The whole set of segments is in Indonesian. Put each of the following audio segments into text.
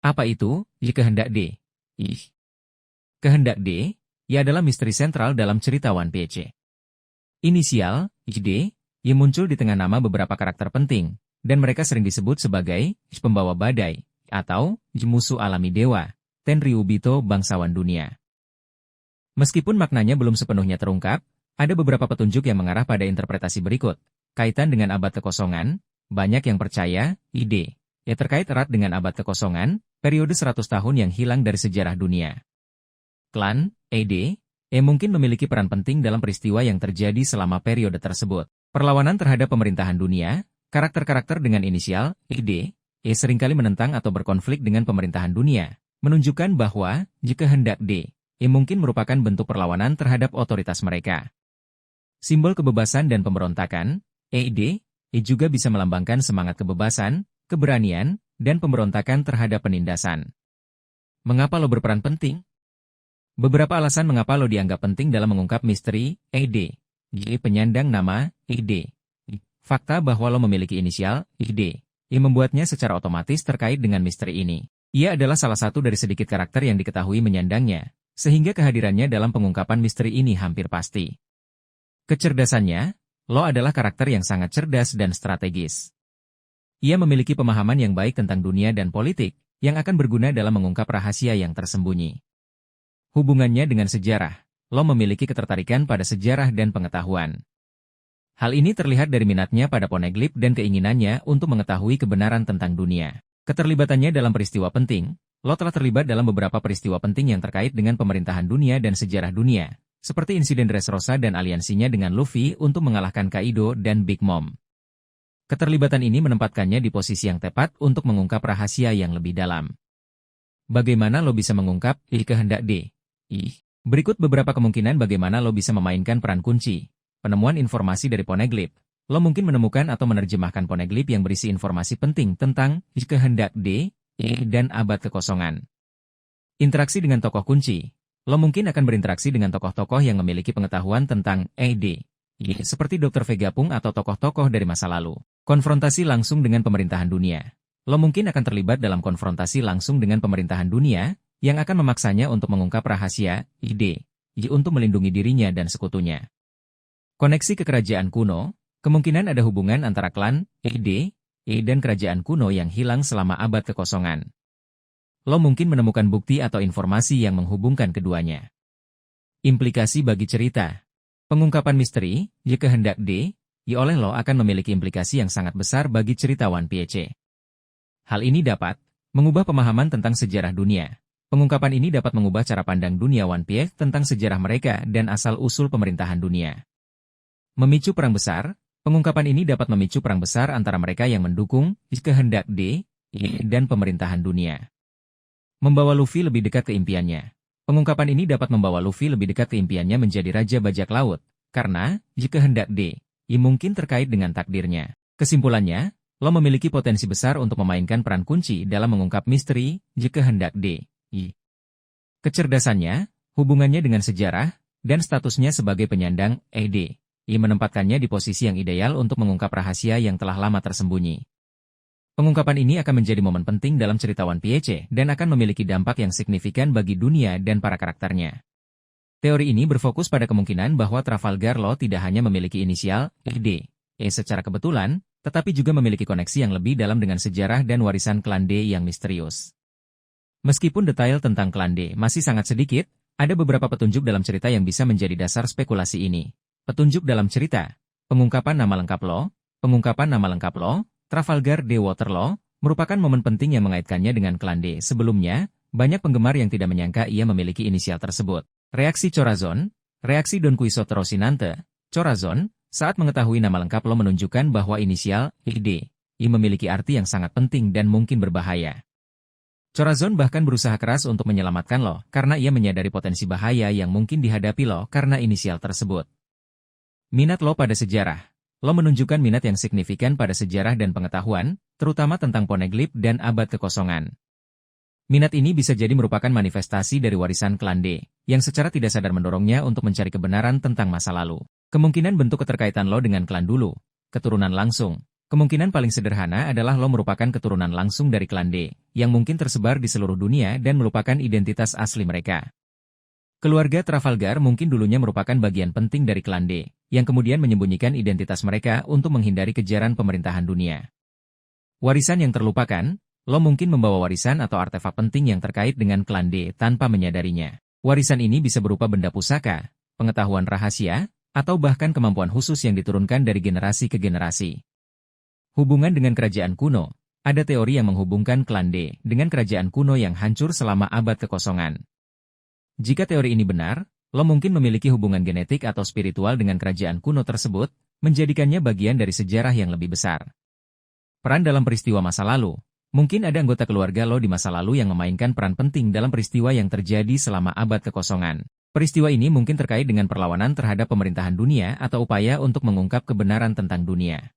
Apa itu, kehendak D? Ih. Kehendak D, ia adalah misteri sentral dalam cerita One Piece. Inisial, D, ia muncul di tengah nama beberapa karakter penting, dan mereka sering disebut sebagai pembawa badai, atau musuh alami dewa, Tenryubito bangsawan dunia. Meskipun maknanya belum sepenuhnya terungkap, ada beberapa petunjuk yang mengarah pada interpretasi berikut. Kaitan dengan abad kekosongan, banyak yang percaya, ide, ya terkait erat dengan abad kekosongan, periode 100 tahun yang hilang dari sejarah dunia. Klan, ED, mungkin memiliki peran penting dalam peristiwa yang terjadi selama periode tersebut. Perlawanan terhadap pemerintahan dunia, karakter-karakter dengan inisial, ED, seringkali menentang atau berkonflik dengan pemerintahan dunia, menunjukkan bahwa, jika hendak D, mungkin merupakan bentuk perlawanan terhadap otoritas mereka. Simbol kebebasan dan pemberontakan, ED, juga bisa melambangkan semangat kebebasan, keberanian, dan pemberontakan terhadap penindasan. Mengapa lo berperan penting? Beberapa alasan mengapa lo dianggap penting dalam mengungkap misteri ED. Penyandang nama ED. Fakta bahwa lo memiliki inisial ED yang membuatnya secara otomatis terkait dengan misteri ini. Ia adalah salah satu dari sedikit karakter yang diketahui menyandangnya, sehingga kehadirannya dalam pengungkapan misteri ini hampir pasti. Kecerdasannya, lo adalah karakter yang sangat cerdas dan strategis. Ia memiliki pemahaman yang baik tentang dunia dan politik, yang akan berguna dalam mengungkap rahasia yang tersembunyi. Hubungannya dengan sejarah, lo memiliki ketertarikan pada sejarah dan pengetahuan. Hal ini terlihat dari minatnya pada Poneglyph dan keinginannya untuk mengetahui kebenaran tentang dunia. Keterlibatannya dalam peristiwa penting, lo telah terlibat dalam beberapa peristiwa penting yang terkait dengan pemerintahan dunia dan sejarah dunia, seperti insiden Dressrosa dan aliansinya dengan Luffy untuk mengalahkan Kaido dan Big Mom. Keterlibatan ini menempatkannya di posisi yang tepat untuk mengungkap rahasia yang lebih dalam. Bagaimana lo bisa mengungkap kehendak D? Berikut beberapa kemungkinan bagaimana lo bisa memainkan peran kunci. Penemuan informasi dari Poneglyph. Lo mungkin menemukan atau menerjemahkan Poneglyph yang berisi informasi penting tentang kehendak D, dan abad kekosongan. Interaksi dengan tokoh kunci. Lo mungkin akan berinteraksi dengan tokoh-tokoh yang memiliki pengetahuan tentang ED, seperti Dr. Vegapunk atau tokoh-tokoh dari masa lalu. Konfrontasi langsung dengan pemerintahan dunia. Lo mungkin akan terlibat dalam konfrontasi langsung dengan pemerintahan dunia, yang akan memaksanya untuk mengungkap rahasia, ide, untuk melindungi dirinya dan sekutunya. Koneksi ke kerajaan kuno, kemungkinan ada hubungan antara klan, ED, dan kerajaan kuno yang hilang selama abad kekosongan. Lo mungkin menemukan bukti atau informasi yang menghubungkan keduanya. Implikasi bagi cerita. Pengungkapan misteri, kehendak D, oleh lo akan memiliki implikasi yang sangat besar bagi cerita One Piece. Hal ini dapat mengubah pemahaman tentang sejarah dunia. Pengungkapan ini dapat mengubah cara pandang dunia One Piece tentang sejarah mereka dan asal-usul pemerintahan dunia. Memicu perang besar, pengungkapan ini dapat memicu perang besar antara mereka yang mendukung kehendak D, dan pemerintahan dunia. Membawa Luffy lebih dekat ke impiannya. Pengungkapan ini dapat membawa Luffy lebih dekat ke impiannya menjadi Raja Bajak Laut, karena kehendak D, mungkin terkait dengan takdirnya. Kesimpulannya, lo memiliki potensi besar untuk memainkan peran kunci dalam mengungkap misteri kehendak D. Kecerdasannya, hubungannya dengan sejarah, dan statusnya sebagai penyandang ED, menempatkannya di posisi yang ideal untuk mengungkap rahasia yang telah lama tersembunyi. Pengungkapan ini akan menjadi momen penting dalam cerita One Piece dan akan memiliki dampak yang signifikan bagi dunia dan para karakternya. Teori ini berfokus pada kemungkinan bahwa Trafalgar Law tidak hanya memiliki inisial ED, secara kebetulan, tetapi juga memiliki koneksi yang lebih dalam dengan sejarah dan warisan klan D yang misterius. Meskipun detail tentang klan D masih sangat sedikit, ada beberapa petunjuk dalam cerita yang bisa menjadi dasar spekulasi ini. Petunjuk dalam cerita, pengungkapan nama lengkap lo, Trafalgar D Waterloo, merupakan momen penting yang mengaitkannya dengan klan D. Sebelumnya, banyak penggemar yang tidak menyangka ia memiliki inisial tersebut. Reaksi Corazon, reaksi Don Quixote Rocinante, Corazon, saat mengetahui nama lengkap lo menunjukkan bahwa inisial D memiliki arti yang sangat penting dan mungkin berbahaya. Corazon bahkan berusaha keras untuk menyelamatkan lo karena ia menyadari potensi bahaya yang mungkin dihadapi lo karena inisial tersebut. Minat lo pada sejarah. Lo menunjukkan minat yang signifikan pada sejarah dan pengetahuan, terutama tentang Poneglyph dan abad kekosongan. Minat ini bisa jadi merupakan manifestasi dari warisan klan D, yang secara tidak sadar mendorongnya untuk mencari kebenaran tentang masa lalu. Kemungkinan bentuk keterkaitan lo dengan klan dulu, keturunan langsung, Kemungkinan paling sederhana adalah lo merupakan keturunan langsung dari klan D, yang mungkin tersebar di seluruh dunia dan melupakan identitas asli mereka. Keluarga Trafalgar mungkin dulunya merupakan bagian penting dari klan D, yang kemudian menyembunyikan identitas mereka untuk menghindari kejaran pemerintahan dunia. Warisan yang terlupakan, lo mungkin membawa warisan atau artefak penting yang terkait dengan klan D tanpa menyadarinya. Warisan ini bisa berupa benda pusaka, pengetahuan rahasia, atau bahkan kemampuan khusus yang diturunkan dari generasi ke generasi. Hubungan dengan kerajaan kuno. Ada teori yang menghubungkan klan D dengan kerajaan kuno yang hancur selama abad kekosongan. Jika teori ini benar, lo mungkin memiliki hubungan genetik atau spiritual dengan kerajaan kuno tersebut, menjadikannya bagian dari sejarah yang lebih besar. Peran dalam peristiwa masa lalu. Mungkin ada anggota keluarga lo di masa lalu yang memainkan peran penting dalam peristiwa yang terjadi selama abad kekosongan. Peristiwa ini mungkin terkait dengan perlawanan terhadap pemerintahan dunia atau upaya untuk mengungkap kebenaran tentang dunia.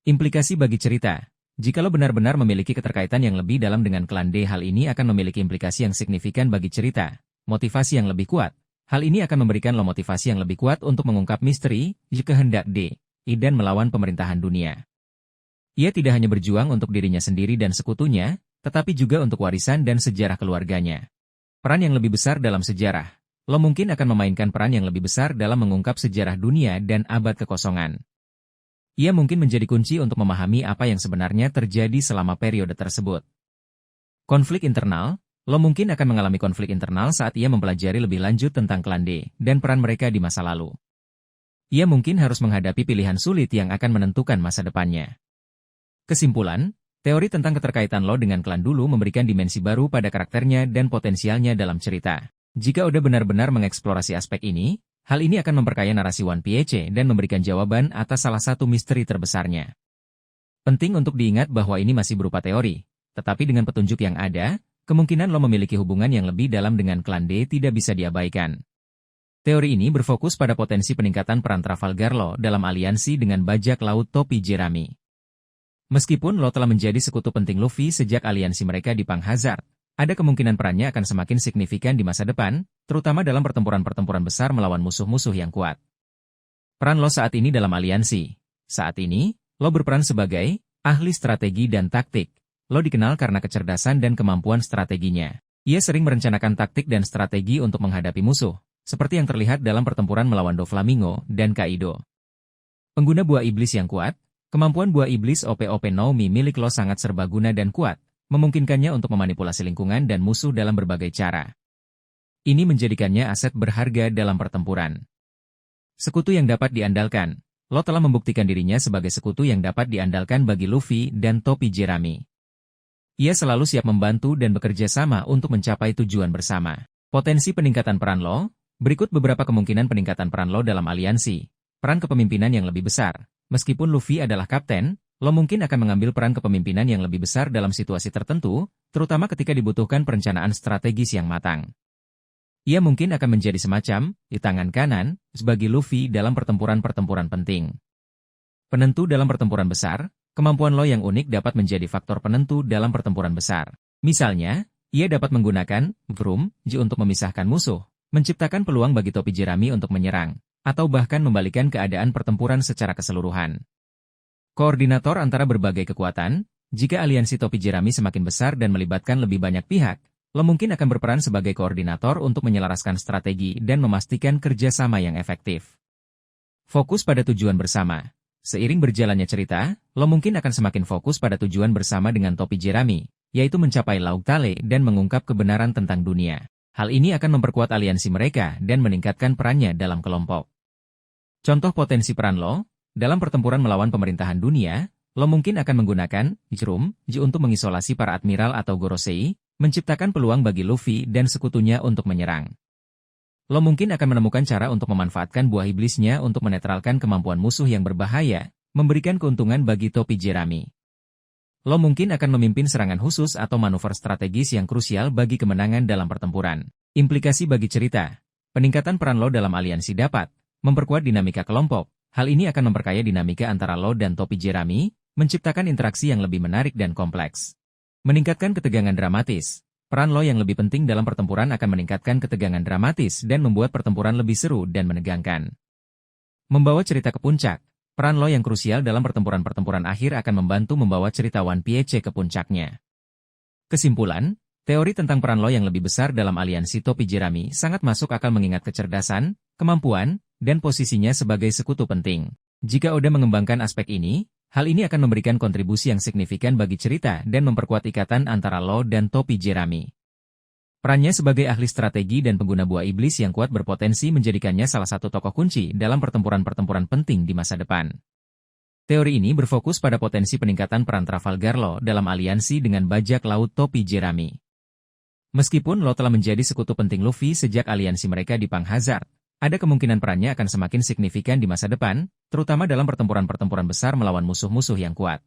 Implikasi bagi cerita. Jika lo benar-benar memiliki keterkaitan yang lebih dalam dengan klan D, hal ini akan memiliki implikasi yang signifikan bagi cerita. Motivasi yang lebih kuat. Hal ini akan memberikan lo motivasi yang lebih kuat untuk mengungkap misteri, kehendak D, dan melawan pemerintahan dunia. Ia tidak hanya berjuang untuk dirinya sendiri dan sekutunya, tetapi juga untuk warisan dan sejarah keluarganya. Peran yang lebih besar dalam sejarah. Lo mungkin akan memainkan peran yang lebih besar dalam mengungkap sejarah dunia dan abad kekosongan. Ia mungkin menjadi kunci untuk memahami apa yang sebenarnya terjadi selama periode tersebut. Konflik internal. Lo mungkin akan mengalami konflik internal saat ia mempelajari lebih lanjut tentang klan D dan peran mereka di masa lalu. Ia mungkin harus menghadapi pilihan sulit yang akan menentukan masa depannya. Kesimpulan, teori tentang keterkaitan lo dengan klan dulu memberikan dimensi baru pada karakternya dan potensialnya dalam cerita. Jika udah benar-benar mengeksplorasi aspek ini, hal ini akan memperkaya narasi One Piece dan memberikan jawaban atas salah satu misteri terbesarnya. Penting untuk diingat bahwa ini masih berupa teori, tetapi dengan petunjuk yang ada, kemungkinan lo memiliki hubungan yang lebih dalam dengan klan D tidak bisa diabaikan. Teori ini berfokus pada potensi peningkatan peran Trafalgar lo dalam aliansi dengan bajak laut topi jerami. Meskipun lo telah menjadi sekutu penting Luffy sejak aliansi mereka di Pang Hazard, ada kemungkinan perannya akan semakin signifikan di masa depan, terutama dalam pertempuran-pertempuran besar melawan musuh-musuh yang kuat. Peran lo saat ini dalam aliansi. Saat ini, lo berperan sebagai ahli strategi dan taktik. Lo dikenal karena kecerdasan dan kemampuan strateginya. Ia sering merencanakan taktik dan strategi untuk menghadapi musuh, seperti yang terlihat dalam pertempuran melawan Doflamingo dan Kaido. Pengguna buah iblis yang kuat. Kemampuan buah iblis OP-OP no Mi milik lo sangat serbaguna dan kuat, memungkinkannya untuk memanipulasi lingkungan dan musuh dalam berbagai cara. Ini menjadikannya aset berharga dalam pertempuran. Sekutu yang dapat diandalkan. Lo telah membuktikan dirinya sebagai sekutu yang dapat diandalkan bagi Luffy dan topi jerami. Ia selalu siap membantu dan bekerja sama untuk mencapai tujuan bersama. Potensi peningkatan peran lo. Berikut beberapa kemungkinan peningkatan peran lo dalam aliansi. Peran kepemimpinan yang lebih besar. Meskipun Luffy adalah kapten, lo mungkin akan mengambil peran kepemimpinan yang lebih besar dalam situasi tertentu, terutama ketika dibutuhkan perencanaan strategis yang matang. Ia mungkin akan menjadi semacam di tangan kanan sebagai Luffy dalam pertempuran-pertempuran penting. Penentu dalam pertempuran besar. Kemampuan lo yang unik dapat menjadi faktor penentu dalam pertempuran besar. Misalnya, ia dapat menggunakan Vroom untuk memisahkan musuh, menciptakan peluang bagi topi jerami untuk menyerang, atau bahkan membalikan keadaan pertempuran secara keseluruhan. Koordinator antara berbagai kekuatan. Jika aliansi topi jerami semakin besar dan melibatkan lebih banyak pihak, lo mungkin akan berperan sebagai koordinator untuk menyelaraskan strategi dan memastikan kerjasama yang efektif. Fokus pada tujuan bersama. Seiring berjalannya cerita, lo mungkin akan semakin fokus pada tujuan bersama dengan topi jerami, yaitu mencapai Laut Tale dan mengungkap kebenaran tentang dunia. Hal ini akan memperkuat aliansi mereka dan meningkatkan perannya dalam kelompok. Contoh potensi peran lo, dalam pertempuran melawan pemerintahan dunia, lo mungkin akan menggunakan Vroom untuk mengisolasi para admiral atau Gorosei, menciptakan peluang bagi Luffy dan sekutunya untuk menyerang. Lo mungkin akan menemukan cara untuk memanfaatkan buah iblisnya untuk menetralkan kemampuan musuh yang berbahaya, memberikan keuntungan bagi topi jerami. Lo mungkin akan memimpin serangan khusus atau manuver strategis yang krusial bagi kemenangan dalam pertempuran. Implikasi bagi cerita. Peningkatan peran lo dalam aliansi dapat memperkuat dinamika kelompok. Hal ini akan memperkaya dinamika antara lo dan topi jerami, menciptakan interaksi yang lebih menarik dan kompleks. Meningkatkan ketegangan dramatis. Peran lo yang lebih penting dalam pertempuran akan meningkatkan ketegangan dramatis dan membuat pertempuran lebih seru dan menegangkan. Membawa cerita ke puncak. Peran Lo yang krusial dalam pertempuran-pertempuran akhir akan membantu membawa cerita One Piece ke puncaknya. Kesimpulan, teori tentang peran Lo yang lebih besar dalam aliansi topi jerami sangat masuk akal mengingat kecerdasan, kemampuan, dan posisinya sebagai sekutu penting. Jika Oda mengembangkan aspek ini, hal ini akan memberikan kontribusi yang signifikan bagi cerita dan memperkuat ikatan antara Lo dan topi jerami. Perannya sebagai ahli strategi dan pengguna buah iblis yang kuat berpotensi menjadikannya salah satu tokoh kunci dalam pertempuran-pertempuran penting di masa depan. Teori ini berfokus pada potensi peningkatan peran Trafalgar Law dalam aliansi dengan bajak laut topi jerami. Meskipun Law telah menjadi sekutu penting Luffy sejak aliansi mereka di Pang Hazard, ada kemungkinan perannya akan semakin signifikan di masa depan, terutama dalam pertempuran-pertempuran besar melawan musuh-musuh yang kuat.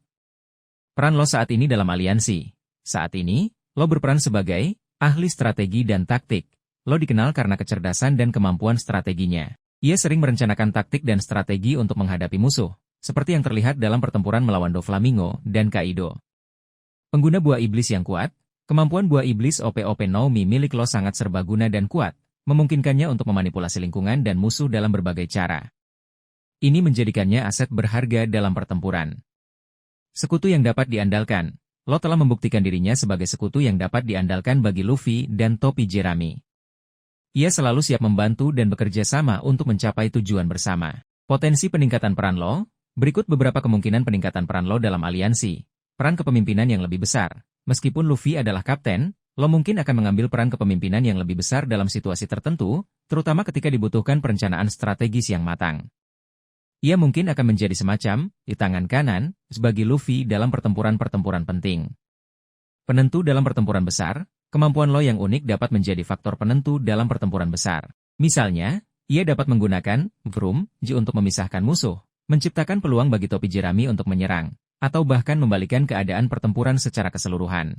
Peran Law saat ini dalam aliansi. Saat ini, Law berperan sebagai ahli strategi dan taktik. Law dikenal karena kecerdasan dan kemampuan strateginya. Ia sering merencanakan taktik dan strategi untuk menghadapi musuh, seperti yang terlihat dalam pertempuran melawan Doflamingo dan Kaido. Pengguna buah iblis yang kuat, kemampuan buah iblis OP-OP Nomi milik Law sangat serbaguna dan kuat, memungkinkannya untuk memanipulasi lingkungan dan musuh dalam berbagai cara. Ini menjadikannya aset berharga dalam pertempuran. Sekutu yang dapat diandalkan. Law telah membuktikan dirinya sebagai sekutu yang dapat diandalkan bagi Luffy dan topi jerami. Ia selalu siap membantu dan bekerja sama untuk mencapai tujuan bersama. Potensi peningkatan peran Law. Berikut beberapa kemungkinan peningkatan peran Law dalam aliansi. Peran kepemimpinan yang lebih besar. Meskipun Luffy adalah kapten, Law mungkin akan mengambil peran kepemimpinan yang lebih besar dalam situasi tertentu, terutama ketika dibutuhkan perencanaan strategis yang matang. Ia mungkin akan menjadi semacam di tangan kanan sebagai Luffy dalam pertempuran-pertempuran penting. Penentu dalam pertempuran besar, kemampuan Law yang unik dapat menjadi faktor penentu dalam pertempuran besar. Misalnya, ia dapat menggunakan Vroom Ji untuk memisahkan musuh, menciptakan peluang bagi topi jerami untuk menyerang, atau bahkan membalikan keadaan pertempuran secara keseluruhan.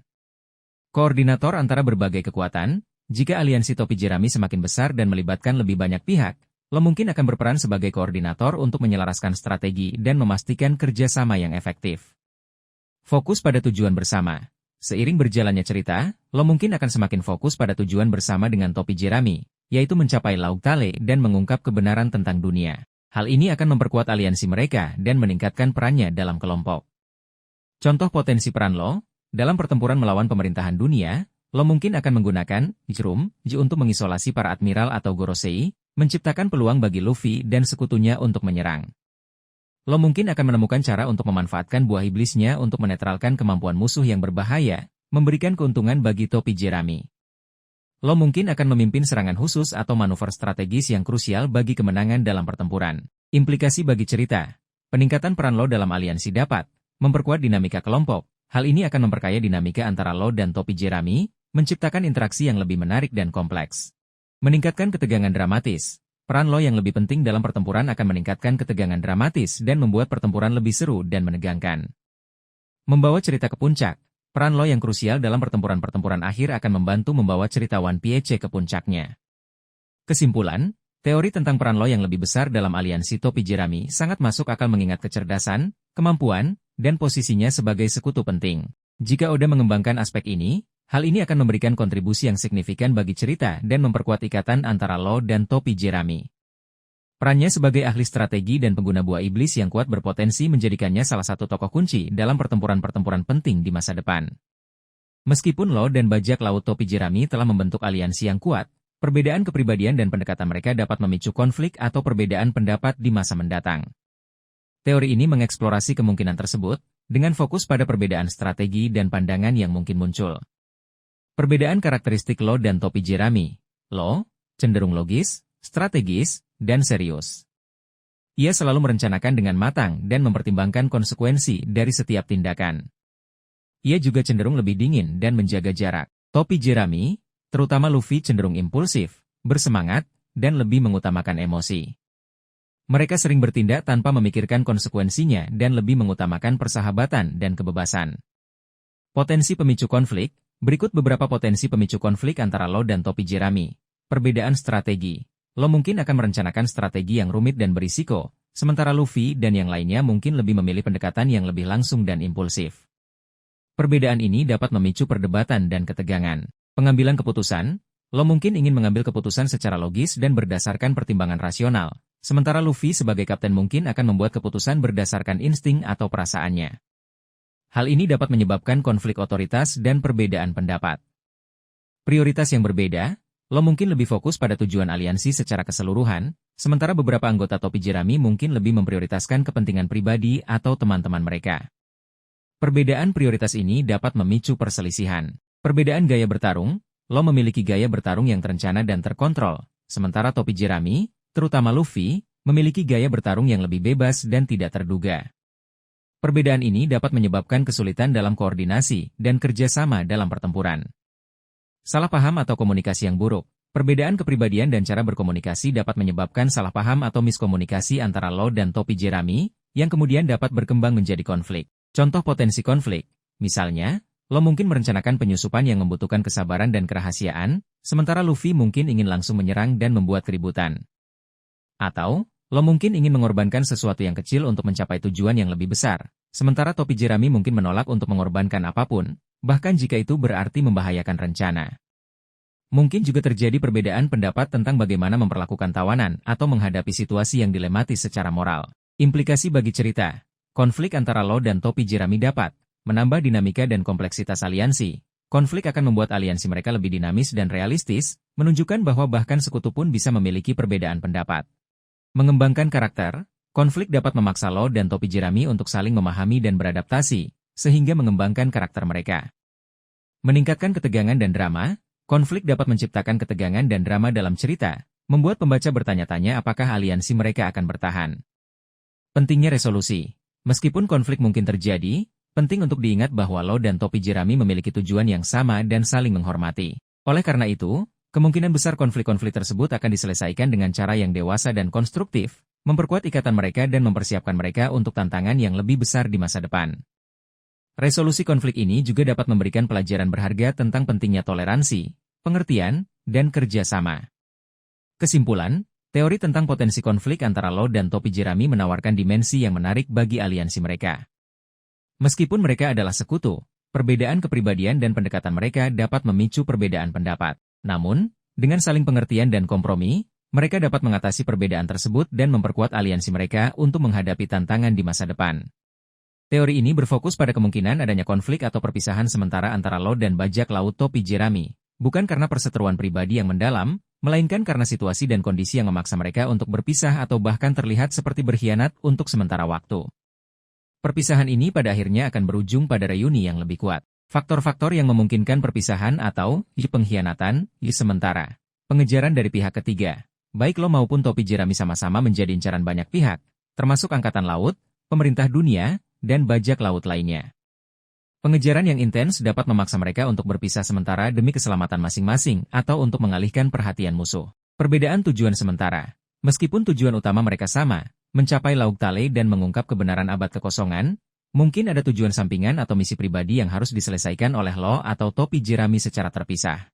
Koordinator antara berbagai kekuatan, jika aliansi topi jerami semakin besar dan melibatkan lebih banyak pihak, Law mungkin akan berperan sebagai koordinator untuk menyelaraskan strategi dan memastikan kerjasama yang efektif. Fokus pada tujuan bersama. Seiring berjalannya cerita, Law mungkin akan semakin fokus pada tujuan bersama dengan topi jerami, yaitu mencapai Laug Tale dan mengungkap kebenaran tentang dunia. Hal ini akan memperkuat aliansi mereka dan meningkatkan perannya dalam kelompok. Contoh potensi peran Law, dalam pertempuran melawan pemerintahan dunia, Law mungkin akan menggunakan Vroom Ji untuk mengisolasi para admiral atau Gorosei, menciptakan peluang bagi Luffy dan sekutunya untuk menyerang. Law mungkin akan menemukan cara untuk memanfaatkan buah iblisnya untuk menetralkan kemampuan musuh yang berbahaya, memberikan keuntungan bagi topi jerami. Law mungkin akan memimpin serangan khusus atau manuver strategis yang krusial bagi kemenangan dalam pertempuran. Implikasi bagi cerita. Peningkatan peran Law dalam aliansi dapat memperkuat dinamika kelompok. Hal ini akan memperkaya dinamika antara Law dan topi jerami, menciptakan interaksi yang lebih menarik dan kompleks. Meningkatkan ketegangan dramatis. Peran Law yang lebih penting dalam pertempuran akan meningkatkan ketegangan dramatis dan membuat pertempuran lebih seru dan menegangkan. Membawa cerita ke puncak. Peran Law yang krusial dalam pertempuran-pertempuran akhir akan membantu membawa cerita One Piece ke puncaknya. Kesimpulan, teori tentang peran Law yang lebih besar dalam aliansi topi jerami sangat masuk akal mengingat kecerdasan, kemampuan, dan posisinya sebagai sekutu penting. Jika Oda mengembangkan aspek ini, hal ini akan memberikan kontribusi yang signifikan bagi cerita dan memperkuat ikatan antara Law dan topi jerami. Perannya sebagai ahli strategi dan pengguna buah iblis yang kuat berpotensi menjadikannya salah satu tokoh kunci dalam pertempuran-pertempuran penting di masa depan. Meskipun Law dan bajak laut topi jerami telah membentuk aliansi yang kuat, perbedaan kepribadian dan pendekatan mereka dapat memicu konflik atau perbedaan pendapat di masa mendatang. Teori ini mengeksplorasi kemungkinan tersebut, dengan fokus pada perbedaan strategi dan pandangan yang mungkin muncul. Perbedaan karakteristik Law dan topi jerami. Law cenderung logis, strategis, dan serius. Ia selalu merencanakan dengan matang dan mempertimbangkan konsekuensi dari setiap tindakan. Ia juga cenderung lebih dingin dan menjaga jarak. Topi jerami, terutama Luffy cenderung impulsif, bersemangat, dan lebih mengutamakan emosi. Mereka sering bertindak tanpa memikirkan konsekuensinya dan lebih mengutamakan persahabatan dan kebebasan. Potensi pemicu konflik. Berikut beberapa potensi pemicu konflik antara Law dan topi jerami. Perbedaan strategi. Law mungkin akan merencanakan strategi yang rumit dan berisiko, sementara Luffy dan yang lainnya mungkin lebih memilih pendekatan yang lebih langsung dan impulsif. Perbedaan ini dapat memicu perdebatan dan ketegangan. Pengambilan keputusan. Law mungkin ingin mengambil keputusan secara logis dan berdasarkan pertimbangan rasional, sementara Luffy sebagai kapten mungkin akan membuat keputusan berdasarkan insting atau perasaannya. Hal ini dapat menyebabkan konflik otoritas dan perbedaan pendapat. Prioritas yang berbeda, Law mungkin lebih fokus pada tujuan aliansi secara keseluruhan, sementara beberapa anggota topi jerami mungkin lebih memprioritaskan kepentingan pribadi atau teman-teman mereka. Perbedaan prioritas ini dapat memicu perselisihan. Perbedaan gaya bertarung, Law memiliki gaya bertarung yang terencana dan terkontrol, sementara topi jerami, terutama Luffy, memiliki gaya bertarung yang lebih bebas dan tidak terduga. Perbedaan ini dapat menyebabkan kesulitan dalam koordinasi dan kerjasama dalam pertempuran. Salah paham atau komunikasi yang buruk. Perbedaan kepribadian dan cara berkomunikasi dapat menyebabkan salah paham atau miskomunikasi antara Law dan topi jerami, yang kemudian dapat berkembang menjadi konflik. Contoh potensi konflik, misalnya, Law mungkin merencanakan penyusupan yang membutuhkan kesabaran dan kerahasiaan, sementara Luffy mungkin ingin langsung menyerang dan membuat keributan. Atau, Law mungkin ingin mengorbankan sesuatu yang kecil untuk mencapai tujuan yang lebih besar, sementara topi jerami mungkin menolak untuk mengorbankan apapun, bahkan jika itu berarti membahayakan rencana. Mungkin juga terjadi perbedaan pendapat tentang bagaimana memperlakukan tawanan atau menghadapi situasi yang dilematis secara moral. Implikasi bagi cerita, konflik antara Law dan topi jerami dapat menambah dinamika dan kompleksitas aliansi. Konflik akan membuat aliansi mereka lebih dinamis dan realistis, menunjukkan bahwa bahkan sekutu pun bisa memiliki perbedaan pendapat. Mengembangkan karakter, konflik dapat memaksa Law dan topi jerami untuk saling memahami dan beradaptasi, sehingga mengembangkan karakter mereka. Meningkatkan ketegangan dan drama, konflik dapat menciptakan ketegangan dan drama dalam cerita, membuat pembaca bertanya-tanya apakah aliansi mereka akan bertahan. Pentingnya resolusi. Meskipun konflik mungkin terjadi, penting untuk diingat bahwa Law dan topi jerami memiliki tujuan yang sama dan saling menghormati. Oleh karena itu, kemungkinan besar konflik-konflik tersebut akan diselesaikan dengan cara yang dewasa dan konstruktif, memperkuat ikatan mereka dan mempersiapkan mereka untuk tantangan yang lebih besar di masa depan. Resolusi konflik ini juga dapat memberikan pelajaran berharga tentang pentingnya toleransi, pengertian, dan kerjasama. Kesimpulan, teori tentang potensi konflik antara Law dan topi jerami menawarkan dimensi yang menarik bagi aliansi mereka. Meskipun mereka adalah sekutu, perbedaan kepribadian dan pendekatan mereka dapat memicu perbedaan pendapat. Namun, dengan saling pengertian dan kompromi, mereka dapat mengatasi perbedaan tersebut dan memperkuat aliansi mereka untuk menghadapi tantangan di masa depan. Teori ini berfokus pada kemungkinan adanya konflik atau perpisahan sementara antara Law dan bajak laut topi jerami, bukan karena perseteruan pribadi yang mendalam, melainkan karena situasi dan kondisi yang memaksa mereka untuk berpisah atau bahkan terlihat seperti berkhianat untuk sementara waktu. Perpisahan ini pada akhirnya akan berujung pada reuni yang lebih kuat. Faktor-faktor yang memungkinkan perpisahan atau pengkhianatan sementara. Pengejaran dari pihak ketiga. Baik Law maupun topi jerami sama-sama menjadi incaran banyak pihak, termasuk Angkatan Laut, pemerintah dunia, dan bajak laut lainnya. Pengejaran yang intens dapat memaksa mereka untuk berpisah sementara demi keselamatan masing-masing atau untuk mengalihkan perhatian musuh. Perbedaan tujuan sementara. Meskipun tujuan utama mereka sama, mencapai Laut Tale dan mengungkap kebenaran abad kekosongan, mungkin ada tujuan sampingan atau misi pribadi yang harus diselesaikan oleh Law atau topi jerami secara terpisah.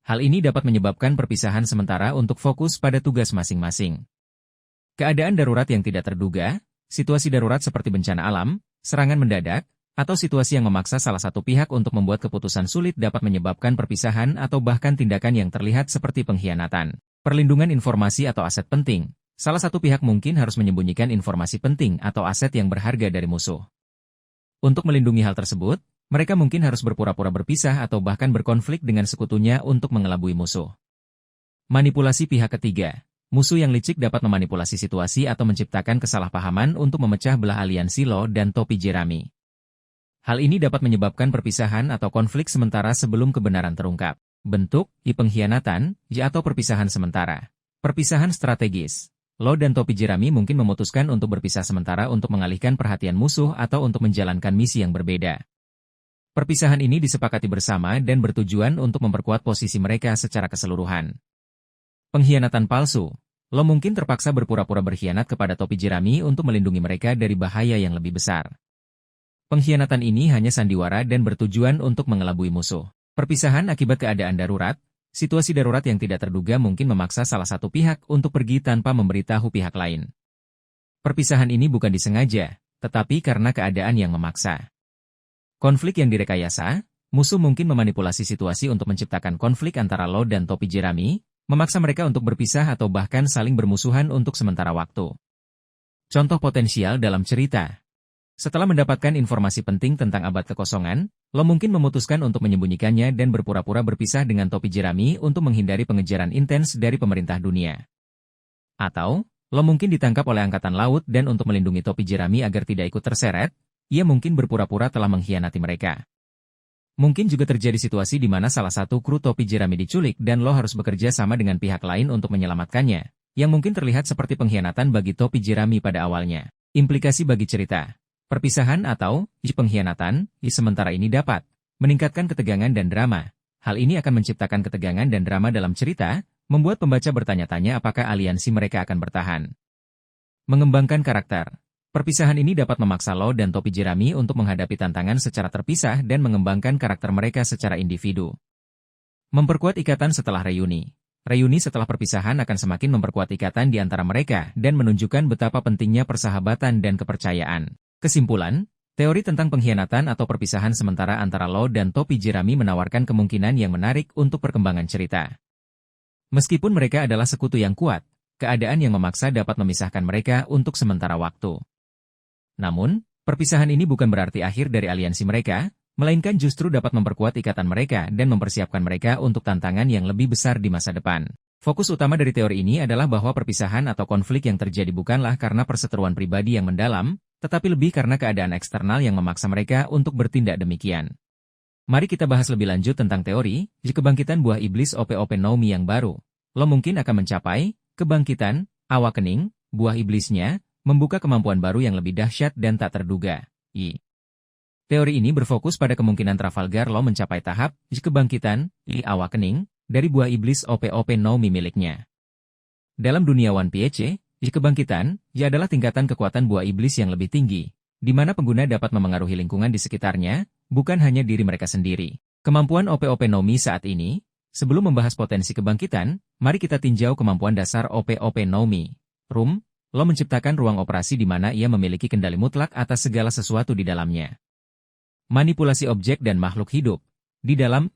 Hal ini dapat menyebabkan perpisahan sementara untuk fokus pada tugas masing-masing. Keadaan darurat yang tidak terduga, situasi darurat seperti bencana alam, serangan mendadak, atau situasi yang memaksa salah satu pihak untuk membuat keputusan sulit dapat menyebabkan perpisahan atau bahkan tindakan yang terlihat seperti pengkhianatan. Perlindungan informasi atau aset penting. Salah satu pihak mungkin harus menyembunyikan informasi penting atau aset yang berharga dari musuh. Untuk melindungi hal tersebut, mereka mungkin harus berpura-pura berpisah atau bahkan berkonflik dengan sekutunya untuk mengelabui musuh. Manipulasi pihak ketiga. Musuh yang licik dapat memanipulasi situasi atau menciptakan kesalahpahaman untuk memecah belah aliansi Law dan topi jerami. Hal ini dapat menyebabkan perpisahan atau konflik sementara sebelum kebenaran terungkap. Bentuk, pengkhianatan, atau perpisahan sementara. Perpisahan strategis. Law dan topi jerami mungkin memutuskan untuk berpisah sementara untuk mengalihkan perhatian musuh atau untuk menjalankan misi yang berbeda. Perpisahan ini disepakati bersama dan bertujuan untuk memperkuat posisi mereka secara keseluruhan. Pengkhianatan palsu. Law mungkin terpaksa berpura-pura berkhianat kepada topi jerami untuk melindungi mereka dari bahaya yang lebih besar. Pengkhianatan ini hanya sandiwara dan bertujuan untuk mengelabui musuh. Perpisahan akibat keadaan darurat. Situasi darurat yang tidak terduga mungkin memaksa salah satu pihak untuk pergi tanpa memberitahu pihak lain. Perpisahan ini bukan disengaja, tetapi karena keadaan yang memaksa. Konflik yang direkayasa, musuh mungkin memanipulasi situasi untuk menciptakan konflik antara Law dan topi jerami, memaksa mereka untuk berpisah atau bahkan saling bermusuhan untuk sementara waktu. Contoh potensial dalam cerita. Setelah mendapatkan informasi penting tentang abad kekosongan, lo mungkin memutuskan untuk menyembunyikannya dan berpura-pura berpisah dengan topi jerami untuk menghindari pengejaran intens dari pemerintah dunia. Atau, lo mungkin ditangkap oleh angkatan laut dan untuk melindungi topi jerami agar tidak ikut terseret, ia mungkin berpura-pura telah mengkhianati mereka. Mungkin juga terjadi situasi di mana salah satu kru topi jerami diculik dan lo harus bekerja sama dengan pihak lain untuk menyelamatkannya, yang mungkin terlihat seperti pengkhianatan bagi topi jerami pada awalnya. Implikasi bagi cerita. Perpisahan atau pengkhianatan sementara ini dapat meningkatkan ketegangan dan drama. Hal ini akan menciptakan ketegangan dan drama dalam cerita, membuat pembaca bertanya-tanya apakah aliansi mereka akan bertahan. Mengembangkan karakter. Perpisahan ini dapat memaksa Lo dan topi jerami untuk menghadapi tantangan secara terpisah dan mengembangkan karakter mereka secara individu. Memperkuat ikatan setelah reuni. Reuni setelah perpisahan akan semakin memperkuat ikatan di antara mereka dan menunjukkan betapa pentingnya persahabatan dan kepercayaan. Kesimpulan, teori tentang pengkhianatan atau perpisahan sementara antara Lo dan topi jerami menawarkan kemungkinan yang menarik untuk perkembangan cerita. Meskipun mereka adalah sekutu yang kuat, keadaan yang memaksa dapat memisahkan mereka untuk sementara waktu. Namun, perpisahan ini bukan berarti akhir dari aliansi mereka, melainkan justru dapat memperkuat ikatan mereka dan mempersiapkan mereka untuk tantangan yang lebih besar di masa depan. Fokus utama dari teori ini adalah bahwa perpisahan atau konflik yang terjadi bukanlah karena perseteruan pribadi yang mendalam, tetapi lebih karena keadaan eksternal yang memaksa mereka untuk bertindak demikian. Mari kita bahas lebih lanjut tentang teori kebangkitan buah iblis OP-OP no Mi yang baru. Lo mungkin akan mencapai kebangkitan awakening buah iblisnya, membuka kemampuan baru yang lebih dahsyat dan tak terduga. Teori ini berfokus pada kemungkinan Trafalgar Law mencapai tahap kebangkitan awakening dari buah iblis OP-OP no Mi miliknya. Dalam dunia One Piece, kebangkitan adalah tingkatan kekuatan buah iblis yang lebih tinggi, di mana pengguna dapat memengaruhi lingkungan di sekitarnya, bukan hanya diri mereka sendiri. Kemampuan OP-OP no Mi saat ini. Sebelum membahas potensi kebangkitan, mari kita tinjau kemampuan dasar OP-OP no Mi. Lo menciptakan ruang operasi di mana ia memiliki kendali mutlak atas segala sesuatu di dalamnya. Manipulasi objek dan makhluk hidup. Di dalam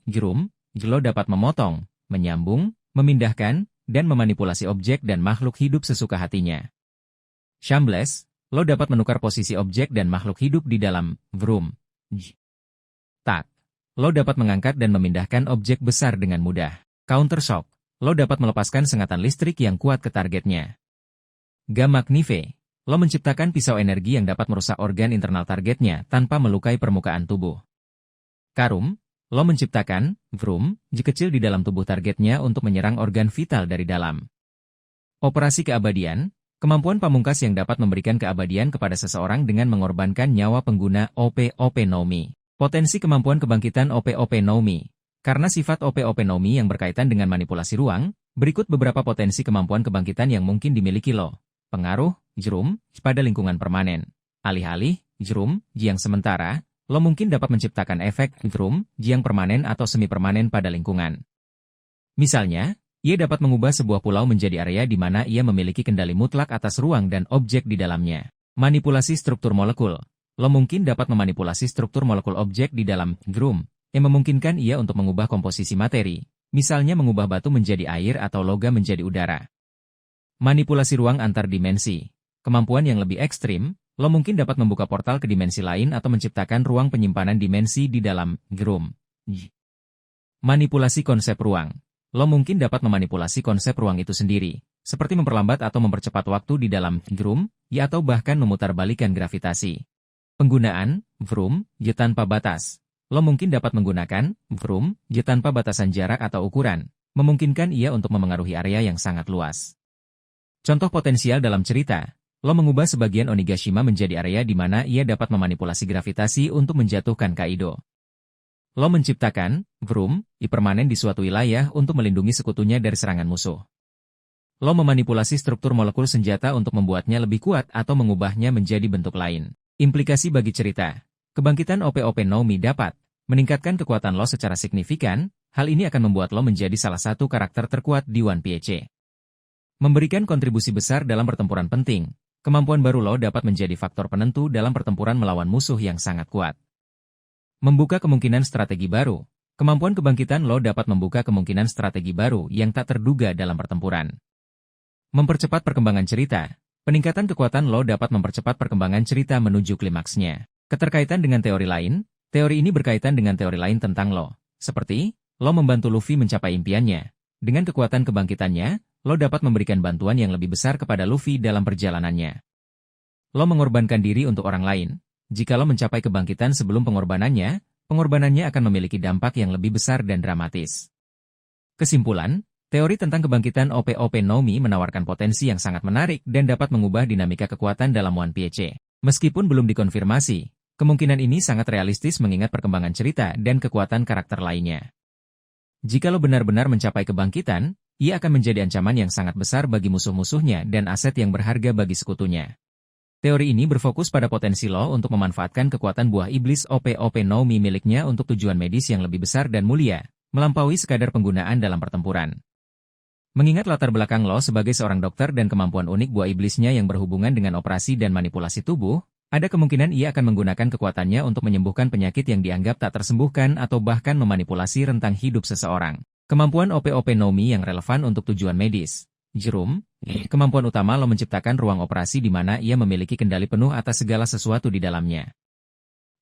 Lo dapat memotong, menyambung, memindahkan, dan memanipulasi objek dan makhluk hidup sesuka hatinya. Shameless, lo dapat menukar posisi objek dan makhluk hidup di dalam Tak. Lo dapat mengangkat dan memindahkan objek besar dengan mudah. Counter shock. Lo dapat melepaskan sengatan listrik yang kuat ke targetnya. Magnife. Lo menciptakan pisau energi yang dapat merusak organ internal targetnya tanpa melukai permukaan tubuh. Karum. Lo menciptakan kecil di dalam tubuh targetnya untuk menyerang organ vital dari dalam. Operasi keabadian. Kemampuan pamungkas yang dapat memberikan keabadian kepada seseorang dengan mengorbankan nyawa pengguna OP-OP no Mi. Potensi kemampuan kebangkitan OP-OP no Mi. Karena sifat OP-OP no Mi yang berkaitan dengan manipulasi ruang, berikut beberapa potensi kemampuan kebangkitan yang mungkin dimiliki Lo. Pengaruh, pada lingkungan permanen. Alih-alih, yang sementara, Lo mungkin dapat menciptakan efek, yang permanen atau semi-permanen pada lingkungan. Misalnya, ia dapat mengubah sebuah pulau menjadi area di mana ia memiliki kendali mutlak atas ruang dan objek di dalamnya. Manipulasi struktur molekul. Lo mungkin dapat memanipulasi struktur molekul objek di dalam yang memungkinkan ia untuk mengubah komposisi materi, misalnya mengubah batu menjadi air atau logam menjadi udara. Manipulasi ruang antar dimensi. Kemampuan yang lebih ekstrim, Lo mungkin dapat membuka portal ke dimensi lain atau menciptakan ruang penyimpanan dimensi di dalam Manipulasi konsep ruang. Lo mungkin dapat memanipulasi konsep ruang itu sendiri, seperti memperlambat atau mempercepat waktu di dalam atau bahkan memutarbalikkan gravitasi. Penggunaan tanpa batas. Lo mungkin dapat menggunakan tanpa batasan jarak atau ukuran, memungkinkan ia untuk memengaruhi area yang sangat luas. Contoh potensial dalam cerita, Lo mengubah sebagian Onigashima menjadi area di mana ia dapat memanipulasi gravitasi untuk menjatuhkan Kaido. Lo menciptakan permanen di suatu wilayah untuk melindungi sekutunya dari serangan musuh. Lo memanipulasi struktur molekul senjata untuk membuatnya lebih kuat atau mengubahnya menjadi bentuk lain. Implikasi bagi cerita. Kebangkitan OP-OP no Mi dapat meningkatkan kekuatan Lo secara signifikan. Hal ini akan membuat Lo menjadi salah satu karakter terkuat di One Piece. Memberikan kontribusi besar dalam pertempuran penting. Kemampuan baru Lo dapat menjadi faktor penentu dalam pertempuran melawan musuh yang sangat kuat. Membuka kemungkinan strategi baru. Kemampuan kebangkitan Lo dapat membuka kemungkinan strategi baru yang tak terduga dalam pertempuran. Mempercepat perkembangan cerita. Peningkatan kekuatan Lo dapat mempercepat perkembangan cerita menuju klimaksnya. Keterkaitan dengan teori lain, teori ini berkaitan dengan teori lain tentang Lo. Seperti, Lo membantu Luffy mencapai impiannya. Dengan kekuatan kebangkitannya, Lo dapat memberikan bantuan yang lebih besar kepada Luffy dalam perjalanannya. Lo mengorbankan diri untuk orang lain. Jika Lo mencapai kebangkitan sebelum pengorbanannya akan memiliki dampak yang lebih besar dan dramatis. Kesimpulan, teori tentang kebangkitan OP-OP no Mi menawarkan potensi yang sangat menarik dan dapat mengubah dinamika kekuatan dalam One Piece. Meskipun belum dikonfirmasi, kemungkinan ini sangat realistis mengingat perkembangan cerita dan kekuatan karakter lainnya. Jika Lo benar-benar mencapai kebangkitan, ia akan menjadi ancaman yang sangat besar bagi musuh-musuhnya dan aset yang berharga bagi sekutunya. Teori ini berfokus pada potensi Lo untuk memanfaatkan kekuatan buah iblis OP-OP no Mi miliknya untuk tujuan medis yang lebih besar dan mulia, melampaui sekadar penggunaan dalam pertempuran. Mengingat latar belakang Lo sebagai seorang dokter dan kemampuan unik buah iblisnya yang berhubungan dengan operasi dan manipulasi tubuh, ada kemungkinan ia akan menggunakan kekuatannya untuk menyembuhkan penyakit yang dianggap tak tersembuhkan atau bahkan memanipulasi rentang hidup seseorang. Kemampuan OP-OP no Mi yang relevan untuk tujuan medis. Jerum, kemampuan utama Lo menciptakan ruang operasi di mana ia memiliki kendali penuh atas segala sesuatu di dalamnya.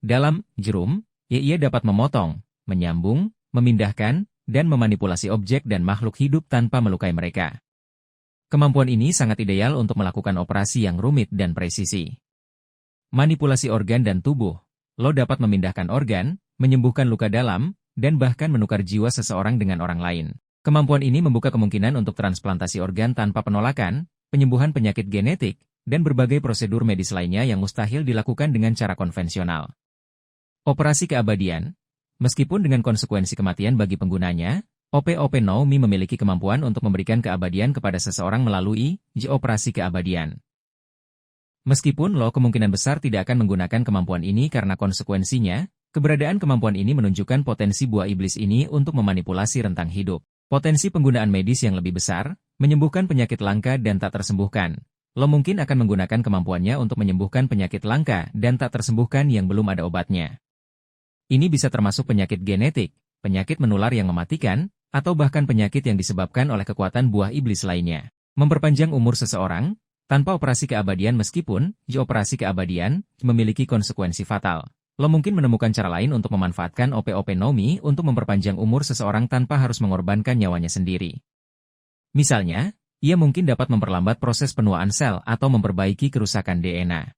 Dalam Jerum, ia dapat memotong, menyambung, memindahkan, dan memanipulasi objek dan makhluk hidup tanpa melukai mereka. Kemampuan ini sangat ideal untuk melakukan operasi yang rumit dan presisi. Manipulasi organ dan tubuh. Lo dapat memindahkan organ, menyembuhkan luka dalam, dan bahkan menukar jiwa seseorang dengan orang lain. Kemampuan ini membuka kemungkinan untuk transplantasi organ tanpa penolakan, penyembuhan penyakit genetik, dan berbagai prosedur medis lainnya yang mustahil dilakukan dengan cara konvensional. Operasi keabadian. Meskipun dengan konsekuensi kematian bagi penggunanya, OP-OP no Mi memiliki kemampuan untuk memberikan keabadian kepada seseorang melalui operasi keabadian. Meskipun Lo kemungkinan besar tidak akan menggunakan kemampuan ini karena konsekuensinya, keberadaan kemampuan ini menunjukkan potensi buah iblis ini untuk memanipulasi rentang hidup. Potensi penggunaan medis yang lebih besar, menyembuhkan penyakit langka dan tak tersembuhkan. Lo mungkin akan menggunakan kemampuannya untuk menyembuhkan penyakit langka dan tak tersembuhkan yang belum ada obatnya. Ini bisa termasuk penyakit genetik, penyakit menular yang mematikan, atau bahkan penyakit yang disebabkan oleh kekuatan buah iblis lainnya. Memperpanjang umur seseorang, tanpa operasi keabadian meskipun, operasi keabadian, memiliki konsekuensi fatal. Lo mungkin menemukan cara lain untuk memanfaatkan OP-OP no Mi untuk memperpanjang umur seseorang tanpa harus mengorbankan nyawanya sendiri. Misalnya, ia mungkin dapat memperlambat proses penuaan sel atau memperbaiki kerusakan DNA.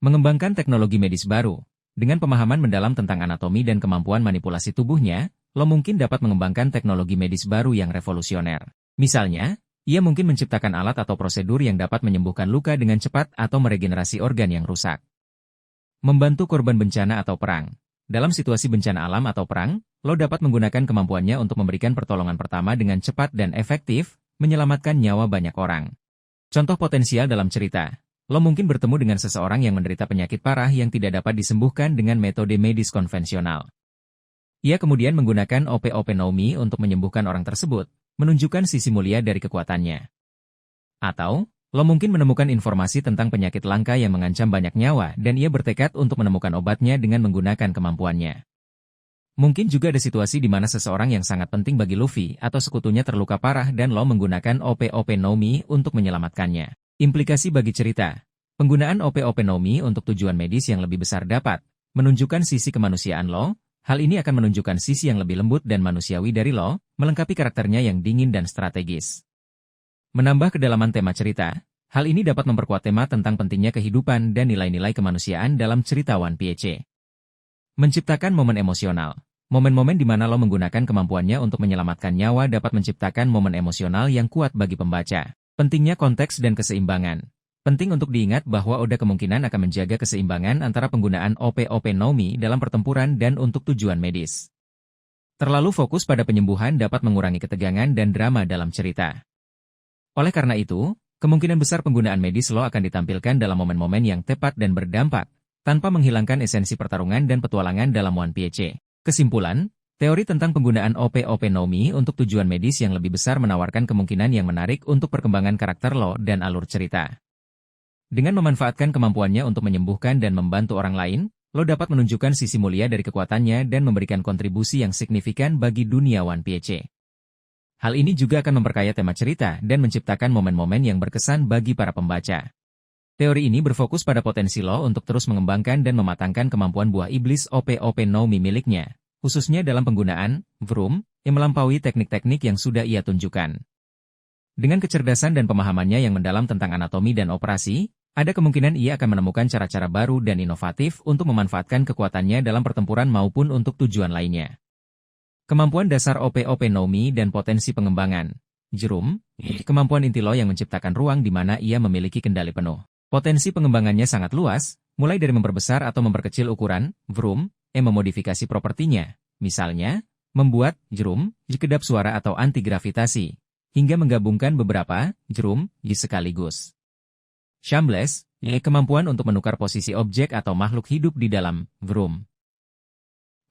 Mengembangkan teknologi medis baru. Dengan pemahaman mendalam tentang anatomi dan kemampuan manipulasi tubuhnya, Lo mungkin dapat mengembangkan teknologi medis baru yang revolusioner. Misalnya, ia mungkin menciptakan alat atau prosedur yang dapat menyembuhkan luka dengan cepat atau meregenerasi organ yang rusak. Membantu korban bencana atau perang. Dalam situasi bencana alam atau perang, Lo dapat menggunakan kemampuannya untuk memberikan pertolongan pertama dengan cepat dan efektif, menyelamatkan nyawa banyak orang. Contoh potensial dalam cerita, Lo mungkin bertemu dengan seseorang yang menderita penyakit parah yang tidak dapat disembuhkan dengan metode medis konvensional. Ia kemudian menggunakan OP-OP no Mi untuk menyembuhkan orang tersebut, menunjukkan sisi mulia dari kekuatannya. Atau, Lo mungkin menemukan informasi tentang penyakit langka yang mengancam banyak nyawa dan ia bertekad untuk menemukan obatnya dengan menggunakan kemampuannya. Mungkin juga ada situasi di mana seseorang yang sangat penting bagi Luffy atau sekutunya terluka parah dan Lo menggunakan OP-OP no Mi untuk menyelamatkannya. Implikasi bagi cerita. Penggunaan OP-OP no Mi untuk tujuan medis yang lebih besar dapat menunjukkan sisi kemanusiaan Lo. Hal ini akan menunjukkan sisi yang lebih lembut dan manusiawi dari Lo, melengkapi karakternya yang dingin dan strategis. Menambah kedalaman tema cerita, hal ini dapat memperkuat tema tentang pentingnya kehidupan dan nilai-nilai kemanusiaan dalam cerita One Piece. Menciptakan momen emosional. Momen-momen di mana Lo menggunakan kemampuannya untuk menyelamatkan nyawa dapat menciptakan momen emosional yang kuat bagi pembaca. Pentingnya konteks dan keseimbangan. Penting untuk diingat bahwa Oda kemungkinan akan menjaga keseimbangan antara penggunaan OP-OP no Mi dalam pertempuran dan untuk tujuan medis. Terlalu fokus pada penyembuhan dapat mengurangi ketegangan dan drama dalam cerita. Oleh karena itu, kemungkinan besar penggunaan medis Lo akan ditampilkan dalam momen-momen yang tepat dan berdampak, tanpa menghilangkan esensi pertarungan dan petualangan dalam One Piece. Kesimpulan, teori tentang penggunaan OP-OP no Mi untuk tujuan medis yang lebih besar menawarkan kemungkinan yang menarik untuk perkembangan karakter Lo dan alur cerita. Dengan memanfaatkan kemampuannya untuk menyembuhkan dan membantu orang lain, lo dapat menunjukkan sisi mulia dari kekuatannya dan memberikan kontribusi yang signifikan bagi dunia One Piece. Hal ini juga akan memperkaya tema cerita dan menciptakan momen-momen yang berkesan bagi para pembaca. Teori ini berfokus pada potensi lo untuk terus mengembangkan dan mematangkan kemampuan buah iblis OP-OP no Mi miliknya, khususnya dalam penggunaan Vroom yang melampaui teknik-teknik yang sudah ia tunjukkan. Dengan kecerdasan dan pemahamannya yang mendalam tentang anatomi dan operasi, ada kemungkinan ia akan menemukan cara-cara baru dan inovatif untuk memanfaatkan kekuatannya dalam pertempuran maupun untuk tujuan lainnya. Kemampuan dasar OP-OP no Mi dan potensi pengembangan. Jerum, kemampuan inti lo yang menciptakan ruang di mana ia memiliki kendali penuh. Potensi pengembangannya sangat luas, mulai dari memperbesar atau memperkecil ukuran, Vroom, memodifikasi propertinya, misalnya, membuat, Jerum, kedap suara atau anti-gravitasi, hingga menggabungkan beberapa, Jerum, sekaligus. Shameless, kemampuan untuk menukar posisi objek atau makhluk hidup di dalam, Vroom.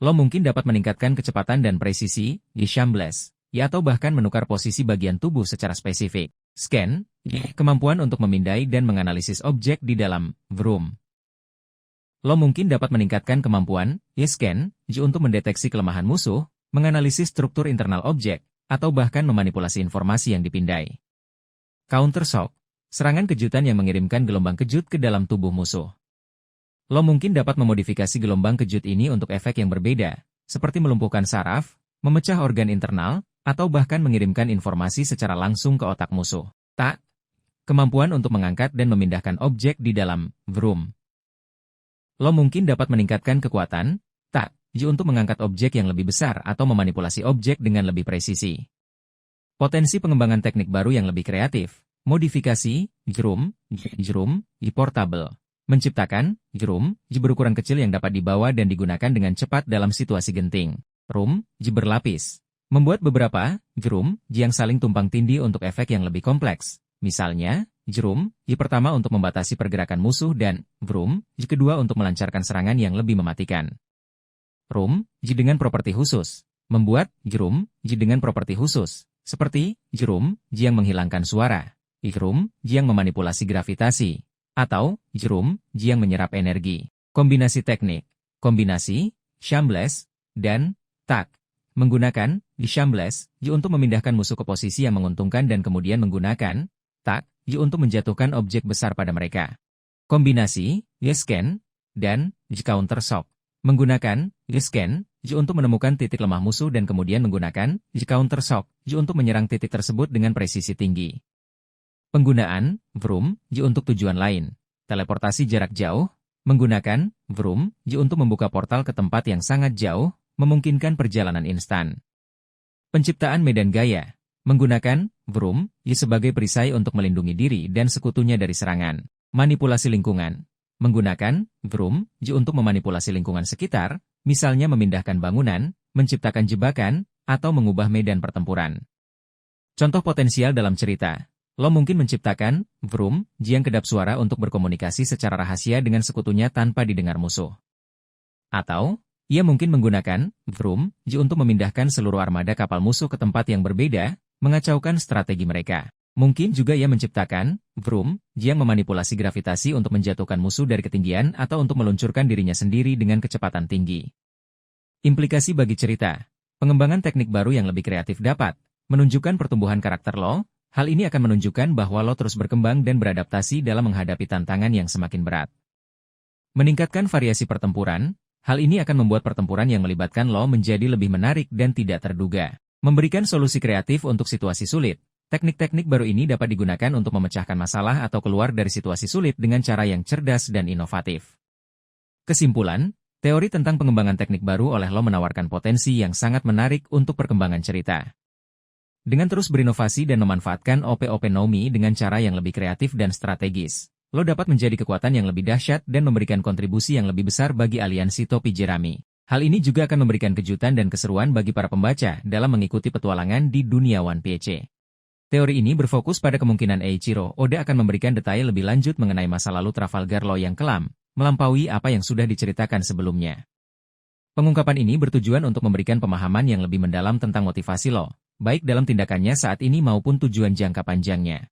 Lo mungkin dapat meningkatkan kecepatan dan presisi, Shameless, atau bahkan menukar posisi bagian tubuh secara spesifik. Scan, kemampuan untuk memindai dan menganalisis objek di dalam Vroom. Lo mungkin dapat meningkatkan kemampuan Scan untuk mendeteksi kelemahan musuh, menganalisis struktur internal objek, atau bahkan memanipulasi informasi yang dipindai. Counter Shock, serangan kejutan yang mengirimkan gelombang kejut ke dalam tubuh musuh. Lo mungkin dapat memodifikasi gelombang kejut ini untuk efek yang berbeda, seperti melumpuhkan saraf, memecah organ internal, atau bahkan mengirimkan informasi secara langsung ke otak musuh. Tak, kemampuan untuk mengangkat dan memindahkan objek di dalam Vroom. Lo mungkin dapat meningkatkan kekuatan Tak untuk mengangkat objek yang lebih besar atau memanipulasi objek dengan lebih presisi. Potensi pengembangan teknik baru yang lebih kreatif. Modifikasi Jerum, portable. Menciptakan Jerum, berukuran kecil yang dapat dibawa dan digunakan dengan cepat dalam situasi genting. Room, berlapis. Membuat beberapa Jerum yang saling tumpang tindih untuk efek yang lebih kompleks. Misalnya, Jerum pertama untuk membatasi pergerakan musuh dan Vroom kedua untuk melancarkan serangan yang lebih mematikan. Room dengan properti khusus. Membuat Jerum dengan properti khusus, seperti Jerum yang menghilangkan suara, Jerum yang memanipulasi gravitasi, atau Jerum yang menyerap energi. Kombinasi teknik. Kombinasi Shameless dan Tak. Menggunakan Shameless untuk memindahkan musuh ke posisi yang menguntungkan dan kemudian menggunakan Tak untuk menjatuhkan objek besar pada mereka. Kombinasi Scan dan Counter Shock. Menggunakan Scan untuk menemukan titik lemah musuh dan kemudian menggunakan Counter Shock untuk menyerang titik tersebut dengan presisi tinggi. Penggunaan Vroom untuk tujuan lain. Teleportasi jarak jauh. Menggunakan Vroom untuk membuka portal ke tempat yang sangat jauh, memungkinkan perjalanan instan. Penciptaan medan gaya. Menggunakan Vroom sebagai perisai untuk melindungi diri dan sekutunya dari serangan. Manipulasi lingkungan. Menggunakan Vroom untuk memanipulasi lingkungan sekitar, misalnya memindahkan bangunan, menciptakan jebakan, atau mengubah medan pertempuran. Contoh potensial dalam cerita. Lo mungkin menciptakan Vroom yang kedap suara untuk berkomunikasi secara rahasia dengan sekutunya tanpa didengar musuh. Atau, ia mungkin menggunakan Vroom untuk memindahkan seluruh armada kapal musuh ke tempat yang berbeda, mengacaukan strategi mereka. Mungkin juga ia menciptakan Vroom yang memanipulasi gravitasi untuk menjatuhkan musuh dari ketinggian atau untuk meluncurkan dirinya sendiri dengan kecepatan tinggi. Implikasi bagi cerita. Pengembangan teknik baru yang lebih kreatif dapat menunjukkan pertumbuhan karakter lo. Hal ini akan menunjukkan bahwa lo terus berkembang dan beradaptasi dalam menghadapi tantangan yang semakin berat. Meningkatkan variasi pertempuran. Hal ini akan membuat pertempuran yang melibatkan lo menjadi lebih menarik dan tidak terduga. Memberikan solusi kreatif untuk situasi sulit. Teknik-teknik baru ini dapat digunakan untuk memecahkan masalah atau keluar dari situasi sulit dengan cara yang cerdas dan inovatif. Kesimpulan, teori tentang pengembangan teknik baru oleh lo menawarkan potensi yang sangat menarik untuk perkembangan cerita. Dengan terus berinovasi dan memanfaatkan OP-OP no Mi dengan cara yang lebih kreatif dan strategis, lo dapat menjadi kekuatan yang lebih dahsyat dan memberikan kontribusi yang lebih besar bagi aliansi topi jerami. Hal ini juga akan memberikan kejutan dan keseruan bagi para pembaca dalam mengikuti petualangan di dunia One Piece. Teori ini berfokus pada kemungkinan Eiichiro Oda akan memberikan detail lebih lanjut mengenai masa lalu Trafalgar Law yang kelam, melampaui apa yang sudah diceritakan sebelumnya. Pengungkapan ini bertujuan untuk memberikan pemahaman yang lebih mendalam tentang motivasi Law, baik dalam tindakannya saat ini maupun tujuan jangka panjangnya.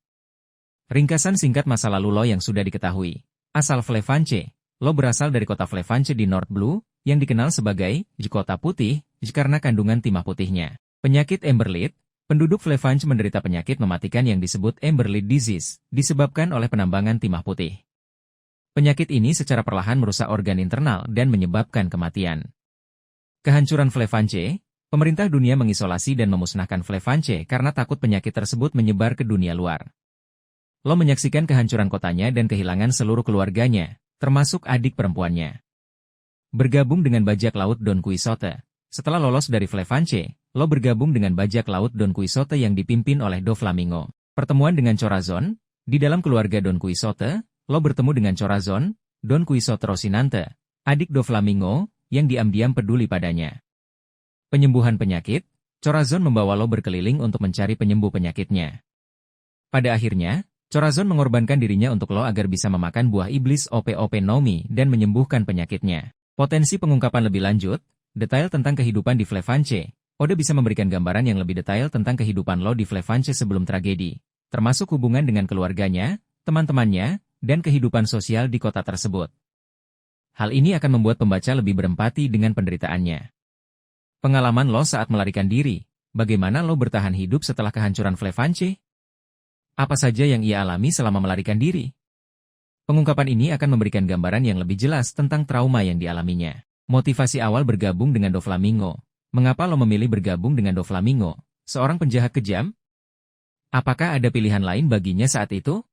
Ringkasan singkat masa lalu Law yang sudah diketahui. Asal Flevanche, lo berasal dari kota Flevanche di North Blue, yang dikenal sebagai kota putih, karena kandungan timah putihnya. Penyakit Amberlead, penduduk Flevanche menderita penyakit mematikan yang disebut Amberlead disease, disebabkan oleh penambangan timah putih. Penyakit ini secara perlahan merusak organ internal dan menyebabkan kematian. Kehancuran Flevanche, pemerintah dunia mengisolasi dan memusnahkan Flevanche karena takut penyakit tersebut menyebar ke dunia luar. Lo menyaksikan kehancuran kotanya dan kehilangan seluruh keluarganya, termasuk adik perempuannya. Bergabung dengan bajak laut Don Quixote. Setelah lolos dari Flevanche, lo bergabung dengan bajak laut Don Quixote yang dipimpin oleh Doflamingo. Pertemuan dengan Corazon, di dalam keluarga Don Quixote, lo bertemu dengan Corazon, Don Quixote Rocinante, adik Doflamingo, yang diam-diam peduli padanya. Penyembuhan penyakit, Corazon membawa lo berkeliling untuk mencari penyembuh penyakitnya. Pada akhirnya, Corazon mengorbankan dirinya untuk lo agar bisa memakan buah iblis Op-Op Nomi dan menyembuhkan penyakitnya. Potensi pengungkapan lebih lanjut, detail tentang kehidupan di Flevanche. Oda bisa memberikan gambaran yang lebih detail tentang kehidupan lo di Flevanche sebelum tragedi, termasuk hubungan dengan keluarganya, teman-temannya, dan kehidupan sosial di kota tersebut. Hal ini akan membuat pembaca lebih berempati dengan penderitaannya. Pengalaman lo saat melarikan diri, bagaimana lo bertahan hidup setelah kehancuran Flevanche? Apa saja yang ia alami selama melarikan diri? Pengungkapan ini akan memberikan gambaran yang lebih jelas tentang trauma yang dialaminya. Motivasi awal bergabung dengan Doflamingo. Mengapa lo memilih bergabung dengan Doflamingo, seorang penjahat kejam? Apakah ada pilihan lain baginya saat itu?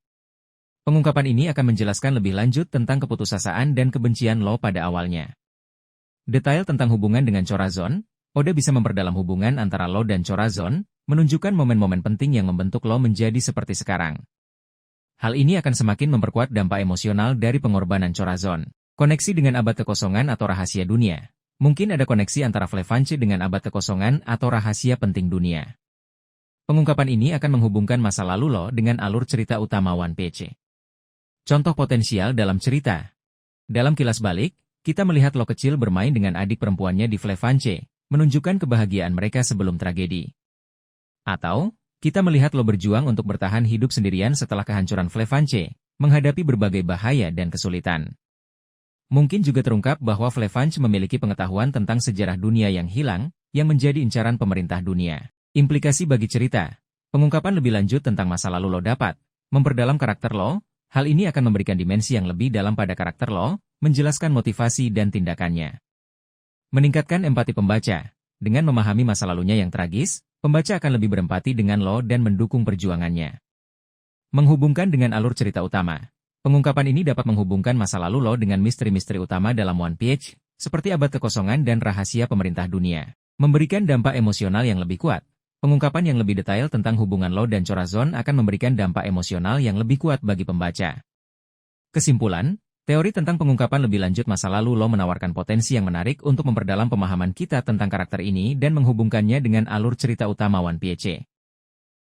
Pengungkapan ini akan menjelaskan lebih lanjut tentang keputusasaan dan kebencian lo pada awalnya. Detail tentang hubungan dengan Corazon, Oda bisa memperdalam hubungan antara lo dan Corazon, menunjukkan momen-momen penting yang membentuk lo menjadi seperti sekarang. Hal ini akan semakin memperkuat dampak emosional dari pengorbanan Corazon. Koneksi dengan abad kekosongan atau rahasia dunia. Mungkin ada koneksi antara Flevanche dengan abad kekosongan atau rahasia penting dunia. Pengungkapan ini akan menghubungkan masa lalu lo dengan alur cerita utama One Piece. Contoh potensial dalam cerita. Dalam kilas balik, kita melihat lo kecil bermain dengan adik perempuannya di Flevanche, menunjukkan kebahagiaan mereka sebelum tragedi. Atau, kita melihat lo berjuang untuk bertahan hidup sendirian setelah kehancuran Flevanche, menghadapi berbagai bahaya dan kesulitan. Mungkin juga terungkap bahwa Flevanche memiliki pengetahuan tentang sejarah dunia yang hilang, yang menjadi incaran pemerintah dunia. Implikasi bagi cerita. Pengungkapan lebih lanjut tentang masa lalu lo dapat memperdalam karakter lo. Hal ini akan memberikan dimensi yang lebih dalam pada karakter lo, menjelaskan motivasi dan tindakannya. Meningkatkan empati pembaca. Dengan memahami masa lalunya yang tragis, pembaca akan lebih berempati dengan lo dan mendukung perjuangannya. Menghubungkan dengan alur cerita utama. Pengungkapan ini dapat menghubungkan masa lalu lo dengan misteri-misteri utama dalam One Piece, seperti abad kekosongan dan rahasia pemerintah dunia. Memberikan dampak emosional yang lebih kuat. Pengungkapan yang lebih detail tentang hubungan lo dan Corazon akan memberikan dampak emosional yang lebih kuat bagi pembaca. Kesimpulan, teori tentang pengungkapan lebih lanjut masa lalu lo menawarkan potensi yang menarik untuk memperdalam pemahaman kita tentang karakter ini dan menghubungkannya dengan alur cerita utama One Piece.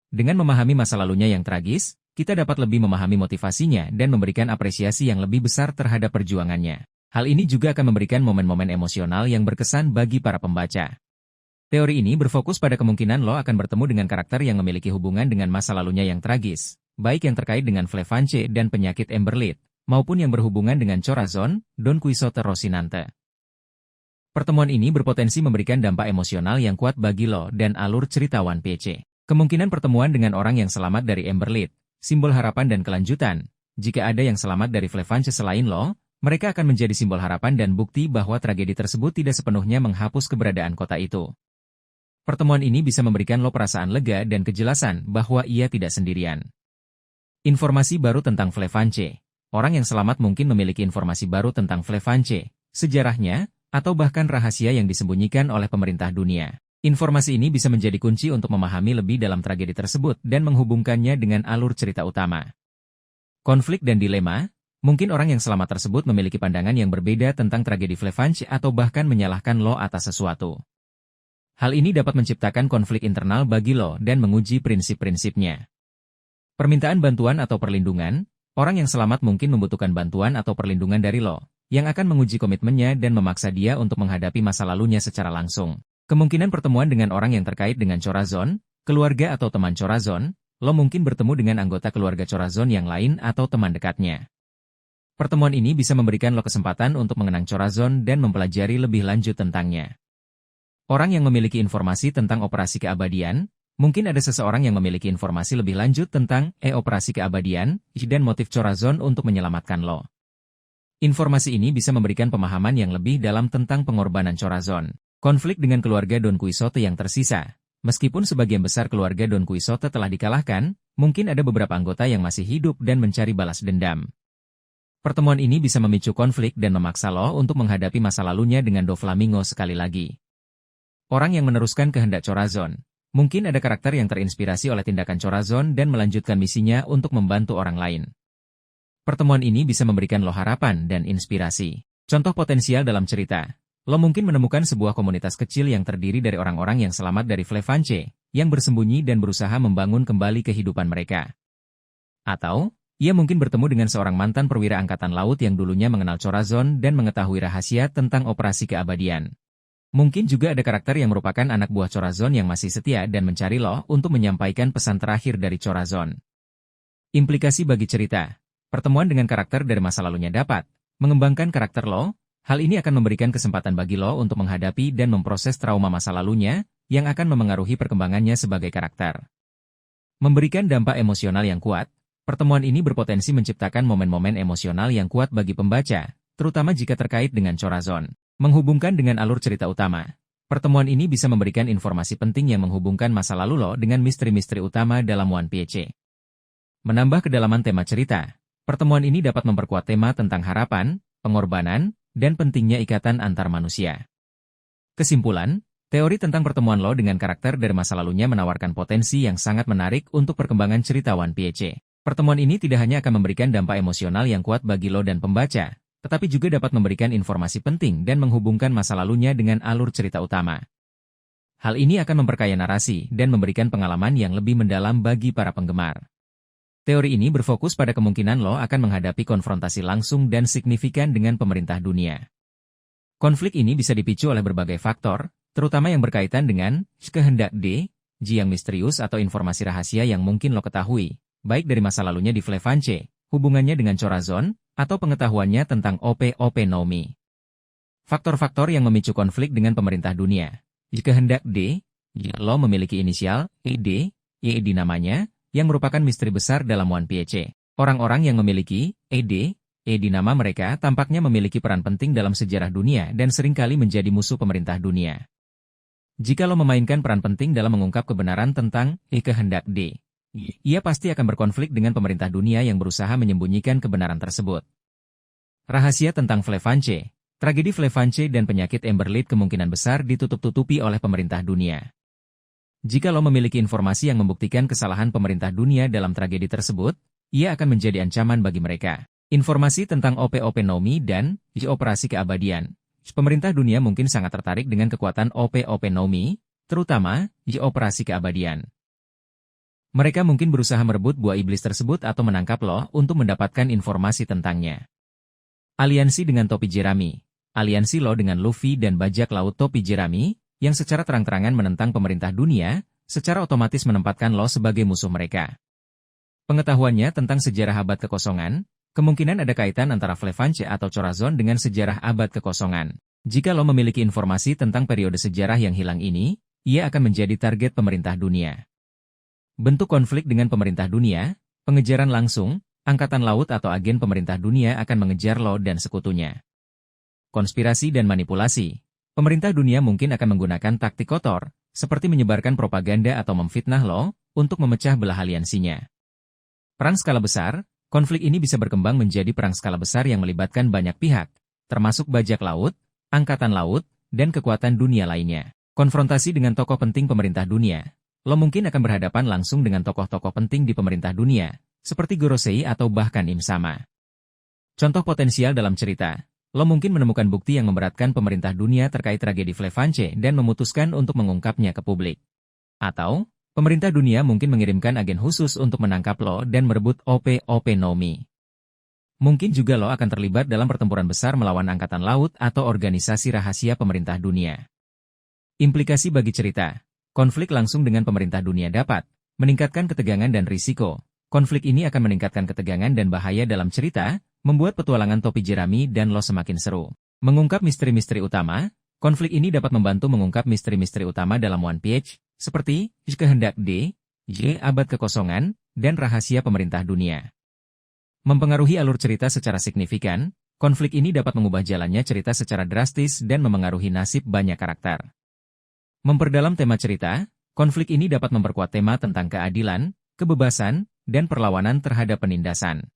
Dengan memahami masa lalunya yang tragis, kita dapat lebih memahami motivasinya dan memberikan apresiasi yang lebih besar terhadap perjuangannya. Hal ini juga akan memberikan momen-momen emosional yang berkesan bagi para pembaca. Teori ini berfokus pada kemungkinan lo akan bertemu dengan karakter yang memiliki hubungan dengan masa lalunya yang tragis, baik yang terkait dengan Flevanche dan penyakit Amberlead, maupun yang berhubungan dengan Corazon, Don Quixote Rocinante. Pertemuan ini berpotensi memberikan dampak emosional yang kuat bagi lo dan alur cerita One Piece. Kemungkinan pertemuan dengan orang yang selamat dari Amberlead, simbol harapan dan kelanjutan. Jika ada yang selamat dari Flevanche selain lo, mereka akan menjadi simbol harapan dan bukti bahwa tragedi tersebut tidak sepenuhnya menghapus keberadaan kota itu. Pertemuan ini bisa memberikan lo perasaan lega dan kejelasan bahwa ia tidak sendirian. Informasi baru tentang Flevanche. Orang yang selamat mungkin memiliki informasi baru tentang Flevanche, sejarahnya, atau bahkan rahasia yang disembunyikan oleh pemerintah dunia. Informasi ini bisa menjadi kunci untuk memahami lebih dalam tragedi tersebut dan menghubungkannya dengan alur cerita utama. Konflik dan dilema. Mungkin orang yang selamat tersebut memiliki pandangan yang berbeda tentang tragedi Flevanche atau bahkan menyalahkan lo atas sesuatu. Hal ini dapat menciptakan konflik internal bagi lo dan menguji prinsip-prinsipnya. Permintaan bantuan atau perlindungan, orang yang selamat mungkin membutuhkan bantuan atau perlindungan dari lo, yang akan menguji komitmennya dan memaksa dia untuk menghadapi masa lalunya secara langsung. Kemungkinan pertemuan dengan orang yang terkait dengan Corazon, keluarga atau teman Corazon, lo mungkin bertemu dengan anggota keluarga Corazon yang lain atau teman dekatnya. Pertemuan ini bisa memberikan lo kesempatan untuk mengenang Chorazon dan mempelajari lebih lanjut tentangnya. Orang yang memiliki informasi tentang operasi keabadian, mungkin ada seseorang yang memiliki informasi lebih lanjut tentang operasi keabadian dan motif Chorazon untuk menyelamatkan lo. Informasi ini bisa memberikan pemahaman yang lebih dalam tentang pengorbanan Chorazon. Konflik dengan keluarga Don Quixote yang tersisa. Meskipun sebagian besar keluarga Don Quixote telah dikalahkan, mungkin ada beberapa anggota yang masih hidup dan mencari balas dendam. Pertemuan ini bisa memicu konflik dan memaksa lo untuk menghadapi masa lalunya dengan Doflamingo sekali lagi. Orang yang meneruskan kehendak Chorazon. Mungkin ada karakter yang terinspirasi oleh tindakan Chorazon dan melanjutkan misinya untuk membantu orang lain. Pertemuan ini bisa memberikan lo harapan dan inspirasi. Contoh potensial dalam cerita. Lo mungkin menemukan sebuah komunitas kecil yang terdiri dari orang-orang yang selamat dari Flefanche, yang bersembunyi dan berusaha membangun kembali kehidupan mereka. Atau, ia mungkin bertemu dengan seorang mantan perwira angkatan laut yang dulunya mengenal Chorazon dan mengetahui rahasia tentang operasi keabadian. Mungkin juga ada karakter yang merupakan anak buah Chorazon yang masih setia dan mencari lo untuk menyampaikan pesan terakhir dari Chorazon. Implikasi bagi cerita. Pertemuan dengan karakter dari masa lalunya dapat mengembangkan karakter lo. Hal ini akan memberikan kesempatan bagi lo untuk menghadapi dan memproses trauma masa lalunya, yang akan memengaruhi perkembangannya sebagai karakter. Memberikan dampak emosional yang kuat, pertemuan ini berpotensi menciptakan momen-momen emosional yang kuat bagi pembaca, terutama jika terkait dengan Chorazon. Menghubungkan dengan alur cerita utama. Pertemuan ini bisa memberikan informasi penting yang menghubungkan masa lalu lo dengan misteri-misteri utama dalam One Piece. Menambah kedalaman tema cerita, pertemuan ini dapat memperkuat tema tentang harapan, pengorbanan, dan pentingnya ikatan antar manusia. Kesimpulan, teori tentang pertemuan lo dengan karakter dari masa lalunya menawarkan potensi yang sangat menarik untuk perkembangan cerita One Piece. Pertemuan ini tidak hanya akan memberikan dampak emosional yang kuat bagi lo dan pembaca, tetapi juga dapat memberikan informasi penting dan menghubungkan masa lalunya dengan alur cerita utama. Hal ini akan memperkaya narasi dan memberikan pengalaman yang lebih mendalam bagi para penggemar. Teori ini berfokus pada kemungkinan lo akan menghadapi konfrontasi langsung dan signifikan dengan pemerintah dunia. Konflik ini bisa dipicu oleh berbagai faktor, terutama yang berkaitan dengan kehendak yang misterius atau informasi rahasia yang mungkin lo ketahui, baik dari masa lalunya di Flefanche, hubungannya dengan Chorazon, atau pengetahuannya tentang OP Nomi. Faktor-faktor yang memicu konflik dengan pemerintah dunia. Kehendak lo memiliki inisial ED namanya, yang merupakan misteri besar dalam One Piece. Orang-orang yang memiliki ED nama mereka tampaknya memiliki peran penting dalam sejarah dunia dan seringkali menjadi musuh pemerintah dunia. Jika lo memainkan peran penting dalam mengungkap kebenaran tentang kehendak ia pasti akan berkonflik dengan pemerintah dunia yang berusaha menyembunyikan kebenaran tersebut. Rahasia tentang Flefanche. Tragedi Flefanche dan penyakit Emberlit kemungkinan besar ditutup-tutupi oleh pemerintah dunia. Jika lo memiliki informasi yang membuktikan kesalahan pemerintah dunia dalam tragedi tersebut, ia akan menjadi ancaman bagi mereka. Informasi tentang OP Nomi dan operasi keabadian. Pemerintah dunia mungkin sangat tertarik dengan kekuatan OP Nomi, terutama operasi keabadian. Mereka mungkin berusaha merebut buah iblis tersebut atau menangkap lo untuk mendapatkan informasi tentangnya. Aliansi dengan topi jerami. Aliansi lo dengan Luffy dan bajak laut topi jerami, yang secara terang-terangan menentang pemerintah dunia, secara otomatis menempatkan lo sebagai musuh mereka. Pengetahuannya tentang sejarah abad kekosongan, kemungkinan ada kaitan antara Flefanche atau Chorazon dengan sejarah abad kekosongan. Jika lo memiliki informasi tentang periode sejarah yang hilang ini, ia akan menjadi target pemerintah dunia. Bentuk konflik dengan pemerintah dunia, pengejaran langsung, angkatan laut atau agen pemerintah dunia akan mengejar lo dan sekutunya. Konspirasi dan manipulasi. Pemerintah dunia mungkin akan menggunakan taktik kotor, seperti menyebarkan propaganda atau memfitnah lo, untuk memecah belah aliansinya. Perang skala besar, konflik ini bisa berkembang menjadi perang skala besar yang melibatkan banyak pihak, termasuk bajak laut, angkatan laut, dan kekuatan dunia lainnya. Konfrontasi dengan tokoh penting pemerintah dunia. Lo mungkin akan berhadapan langsung dengan tokoh-tokoh penting di pemerintah dunia, seperti Gorosei atau bahkan Im Sama. Contoh potensial dalam cerita. Lo mungkin menemukan bukti yang memberatkan pemerintah dunia terkait tragedi Flefanche dan memutuskan untuk mengungkapnya ke publik. Atau, pemerintah dunia mungkin mengirimkan agen khusus untuk menangkap lo dan merebut OP Nomi. Mungkin juga lo akan terlibat dalam pertempuran besar melawan angkatan laut atau organisasi rahasia pemerintah dunia. Implikasi bagi cerita. Konflik langsung dengan pemerintah dunia dapat meningkatkan ketegangan dan risiko. Konflik ini akan meningkatkan ketegangan dan bahaya dalam cerita, membuat petualangan topi jerami dan lo semakin seru. Mengungkap misteri-misteri utama, konflik ini dapat membantu mengungkap misteri-misteri utama dalam One Piece, seperti kehendak D, J abad kekosongan, dan rahasia pemerintah dunia. Mempengaruhi alur cerita secara signifikan, konflik ini dapat mengubah jalannya cerita secara drastis dan memengaruhi nasib banyak karakter. Memperdalam tema cerita, konflik ini dapat memperkuat tema tentang keadilan, kebebasan, dan perlawanan terhadap penindasan.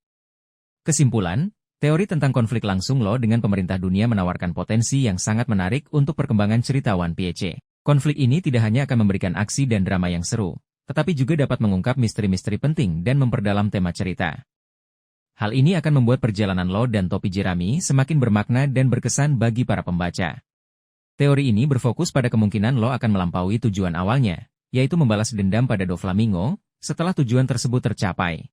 Kesimpulan, teori tentang konflik langsung lo dengan pemerintah dunia menawarkan potensi yang sangat menarik untuk perkembangan cerita One Piece. Konflik ini tidak hanya akan memberikan aksi dan drama yang seru, tetapi juga dapat mengungkap misteri-misteri penting dan memperdalam tema cerita. Hal ini akan membuat perjalanan lo dan topi jerami semakin bermakna dan berkesan bagi para pembaca. Teori ini berfokus pada kemungkinan lo akan melampaui tujuan awalnya, yaitu membalas dendam pada Doflamingo, setelah tujuan tersebut tercapai.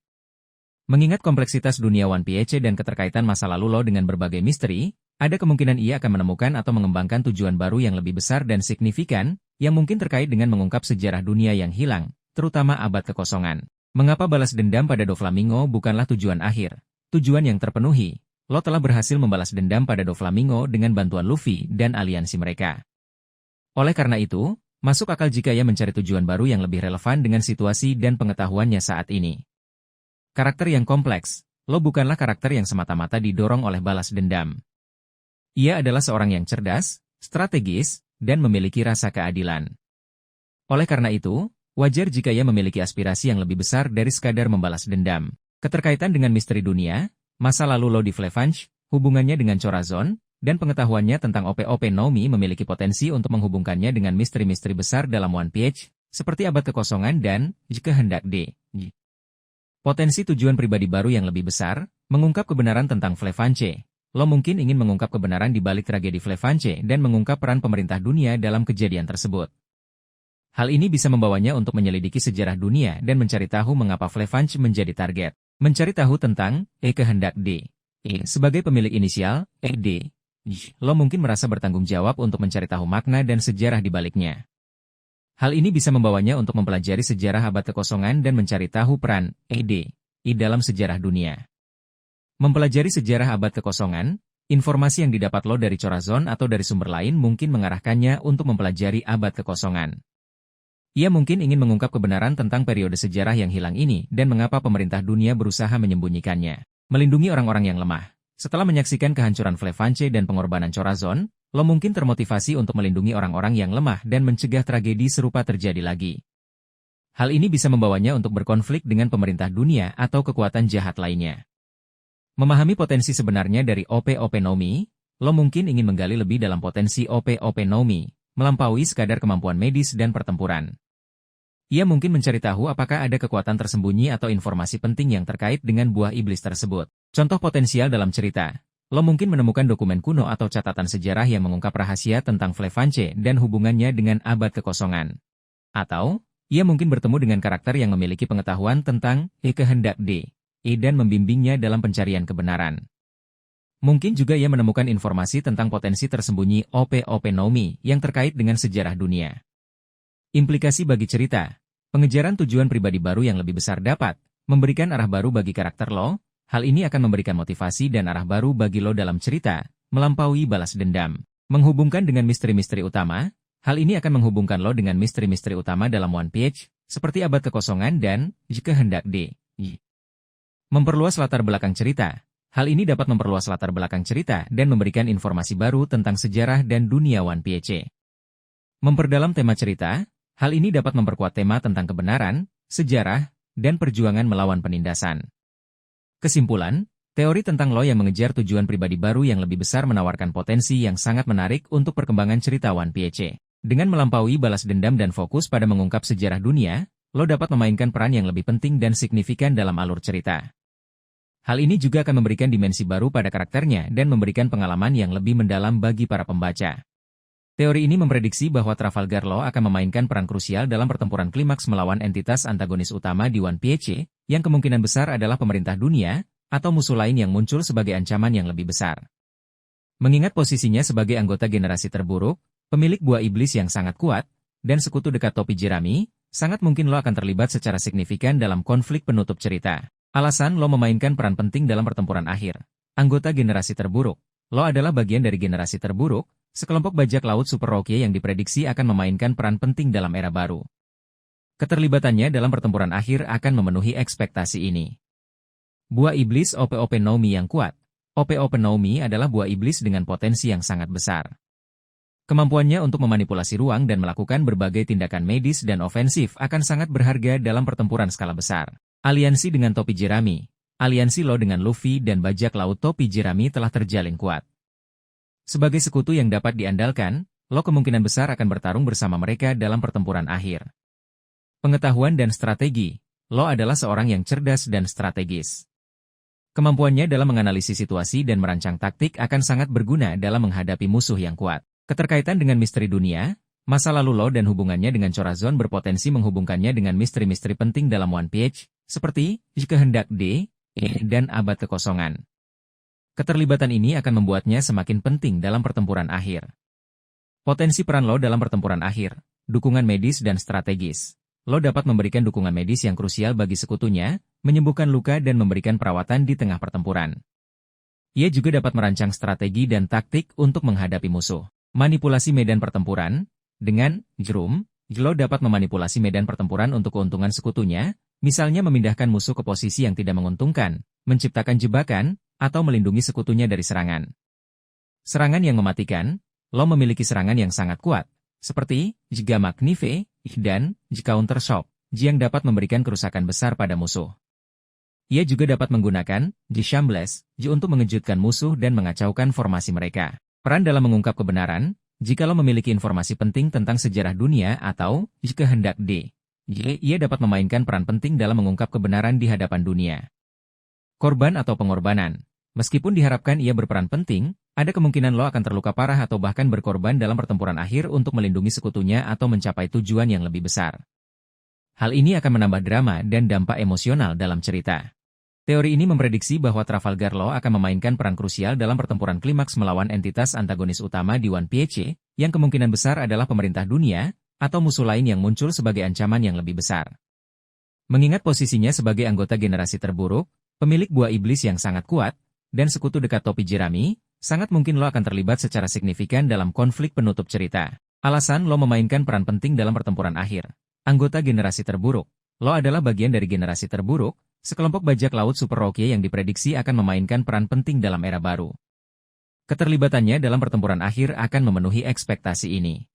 Mengingat kompleksitas dunia One Piece dan keterkaitan masa lalu lo dengan berbagai misteri, ada kemungkinan ia akan menemukan atau mengembangkan tujuan baru yang lebih besar dan signifikan, yang mungkin terkait dengan mengungkap sejarah dunia yang hilang, terutama abad kekosongan. Mengapa balas dendam pada Doflamingo bukanlah tujuan akhir? Tujuan yang terpenuhi, lo telah berhasil membalas dendam pada Doflamingo dengan bantuan Luffy dan aliansi mereka. Oleh karena itu, masuk akal jika ia mencari tujuan baru yang lebih relevan dengan situasi dan pengetahuannya saat ini. Karakter yang kompleks, lo bukanlah karakter yang semata-mata didorong oleh balas dendam. Ia adalah seorang yang cerdas, strategis, dan memiliki rasa keadilan. Oleh karena itu, wajar jika ia memiliki aspirasi yang lebih besar dari sekadar membalas dendam. Keterkaitan dengan misteri dunia, masa lalu lo di Flefange, hubungannya dengan Chorazon, dan pengetahuannya tentang OP-OP Nomi memiliki potensi untuk menghubungkannya dengan misteri-misteri besar dalam One Piece, seperti abad kekosongan dan kehendak D. Potensi tujuan pribadi baru yang lebih besar, mengungkap kebenaran tentang Flefange. Lo mungkin ingin mengungkap kebenaran di balik tragedi Flefange dan mengungkap peran pemerintah dunia dalam kejadian tersebut. Hal ini bisa membawanya untuk menyelidiki sejarah dunia dan mencari tahu mengapa Flefange menjadi target. Mencari tahu tentang kehendak D. Sebagai pemilik inisial, D. Lo mungkin merasa bertanggung jawab untuk mencari tahu makna dan sejarah di baliknya. Hal ini bisa membawanya untuk mempelajari sejarah abad kekosongan dan mencari tahu peran D. dalam sejarah dunia. Mempelajari sejarah abad kekosongan, informasi yang didapat lo dari Chorazon atau dari sumber lain mungkin mengarahkannya untuk mempelajari abad kekosongan. Ia mungkin ingin mengungkap kebenaran tentang periode sejarah yang hilang ini dan mengapa pemerintah dunia berusaha menyembunyikannya. Melindungi orang-orang yang lemah. Setelah menyaksikan kehancuran Flefange dan pengorbanan Chorazon, lo mungkin termotivasi untuk melindungi orang-orang yang lemah dan mencegah tragedi serupa terjadi lagi. Hal ini bisa membawanya untuk berkonflik dengan pemerintah dunia atau kekuatan jahat lainnya. Memahami potensi sebenarnya dari OP-OP Nomi, lo mungkin ingin menggali lebih dalam potensi OP-OP Nomi, melampaui sekadar kemampuan medis dan pertempuran. Ia mungkin mencari tahu apakah ada kekuatan tersembunyi atau informasi penting yang terkait dengan buah iblis tersebut. Contoh potensial dalam cerita, lo mungkin menemukan dokumen kuno atau catatan sejarah yang mengungkap rahasia tentang Flefange dan hubungannya dengan abad kekosongan. Atau, ia mungkin bertemu dengan karakter yang memiliki pengetahuan tentang kehendak D, dan membimbingnya dalam pencarian kebenaran. Mungkin juga ia menemukan informasi tentang potensi tersembunyi OP-OP Nomi yang terkait dengan sejarah dunia. Implikasi bagi cerita, pengejaran tujuan pribadi baru yang lebih besar dapat memberikan arah baru bagi karakter lo. Hal ini akan memberikan motivasi dan arah baru bagi lo dalam cerita, melampaui balas dendam. Menghubungkan dengan misteri-misteri utama, hal ini akan menghubungkan lo dengan misteri-misteri utama dalam One Piece, seperti abad kekosongan dan kehendak D. Memperluas latar belakang cerita. Hal ini dapat memperluas latar belakang cerita dan memberikan informasi baru tentang sejarah dan dunia One Piece. Memperdalam tema cerita, hal ini dapat memperkuat tema tentang kebenaran, sejarah, dan perjuangan melawan penindasan. Kesimpulan, teori tentang lo yang mengejar tujuan pribadi baru yang lebih besar menawarkan potensi yang sangat menarik untuk perkembangan cerita One Piece. Dengan melampaui balas dendam dan fokus pada mengungkap sejarah dunia, lo dapat memainkan peran yang lebih penting dan signifikan dalam alur cerita. Hal ini juga akan memberikan dimensi baru pada karakternya dan memberikan pengalaman yang lebih mendalam bagi para pembaca. Teori ini memprediksi bahwa Trafalgar Law akan memainkan peran krusial dalam pertempuran klimaks melawan entitas antagonis utama di One Piece, yang kemungkinan besar adalah pemerintah dunia, atau musuh lain yang muncul sebagai ancaman yang lebih besar. Mengingat posisinya sebagai anggota generasi terburuk, pemilik buah iblis yang sangat kuat, dan sekutu dekat topi jerami, sangat mungkin lo akan terlibat secara signifikan dalam konflik penutup cerita. Alasan lo memainkan peran penting dalam pertempuran akhir. Anggota generasi terburuk. Lo adalah bagian dari generasi terburuk, sekelompok bajak laut super Rocky yang diprediksi akan memainkan peran penting dalam era baru. Keterlibatannya dalam pertempuran akhir akan memenuhi ekspektasi ini. Buah iblis OP-OP Nomi yang kuat. OP-OP Nomi adalah buah iblis dengan potensi yang sangat besar. Kemampuannya untuk memanipulasi ruang dan melakukan berbagai tindakan medis dan ofensif akan sangat berharga dalam pertempuran skala besar. Aliansi dengan topi jerami. Aliansi Lo dengan Luffy dan bajak laut topi jerami telah terjalin kuat. Sebagai sekutu yang dapat diandalkan, Lo kemungkinan besar akan bertarung bersama mereka dalam pertempuran akhir. Pengetahuan dan strategi. Lo adalah seorang yang cerdas dan strategis. Kemampuannya dalam menganalisis situasi dan merancang taktik akan sangat berguna dalam menghadapi musuh yang kuat. Keterkaitan dengan misteri dunia, masa lalu Lo dan hubungannya dengan Corazon berpotensi menghubungkannya dengan misteri-misteri penting dalam One Piece, seperti Kehendak D, dan Abad Kekosongan. Keterlibatan ini akan membuatnya semakin penting dalam pertempuran akhir. Potensi peran Lo dalam pertempuran akhir, dukungan medis dan strategis. Lo dapat memberikan dukungan medis yang krusial bagi sekutunya, menyembuhkan luka dan memberikan perawatan di tengah pertempuran. Ia juga dapat merancang strategi dan taktik untuk menghadapi musuh. Manipulasi medan pertempuran. Dengan Jerum, Lo dapat memanipulasi medan pertempuran untuk keuntungan sekutunya, misalnya memindahkan musuh ke posisi yang tidak menguntungkan, menciptakan jebakan, atau melindungi sekutunya dari serangan. Serangan yang mematikan. Lo memiliki serangan yang sangat kuat, seperti Jga Magnife dan Counter Shock, yang dapat memberikan kerusakan besar pada musuh. Ia juga dapat menggunakan Shambles untuk mengejutkan musuh dan mengacaukan formasi mereka. Peran dalam mengungkap kebenaran. Jika Lo memiliki informasi penting tentang sejarah dunia atau Kehendak D, ia dapat memainkan peran penting dalam mengungkap kebenaran di hadapan dunia. Korban atau pengorbanan. Meskipun diharapkan ia berperan penting, ada kemungkinan Lo akan terluka parah atau bahkan berkorban dalam pertempuran akhir untuk melindungi sekutunya atau mencapai tujuan yang lebih besar. Hal ini akan menambah drama dan dampak emosional dalam cerita. Teori ini memprediksi bahwa Trafalgar Law akan memainkan peran krusial dalam pertempuran klimaks melawan entitas antagonis utama di One Piece, yang kemungkinan besar adalah pemerintah dunia, atau musuh lain yang muncul sebagai ancaman yang lebih besar. Mengingat posisinya sebagai anggota generasi terburuk, pemilik buah iblis yang sangat kuat, dan sekutu dekat topi jerami, sangat mungkin Lo akan terlibat secara signifikan dalam konflik penutup cerita. Alasan Lo memainkan peran penting dalam pertempuran akhir. Anggota generasi terburuk. Lo adalah bagian dari generasi terburuk, sekelompok bajak laut super Rocky yang diprediksi akan memainkan peran penting dalam era baru. Keterlibatannya dalam pertempuran akhir akan memenuhi ekspektasi ini.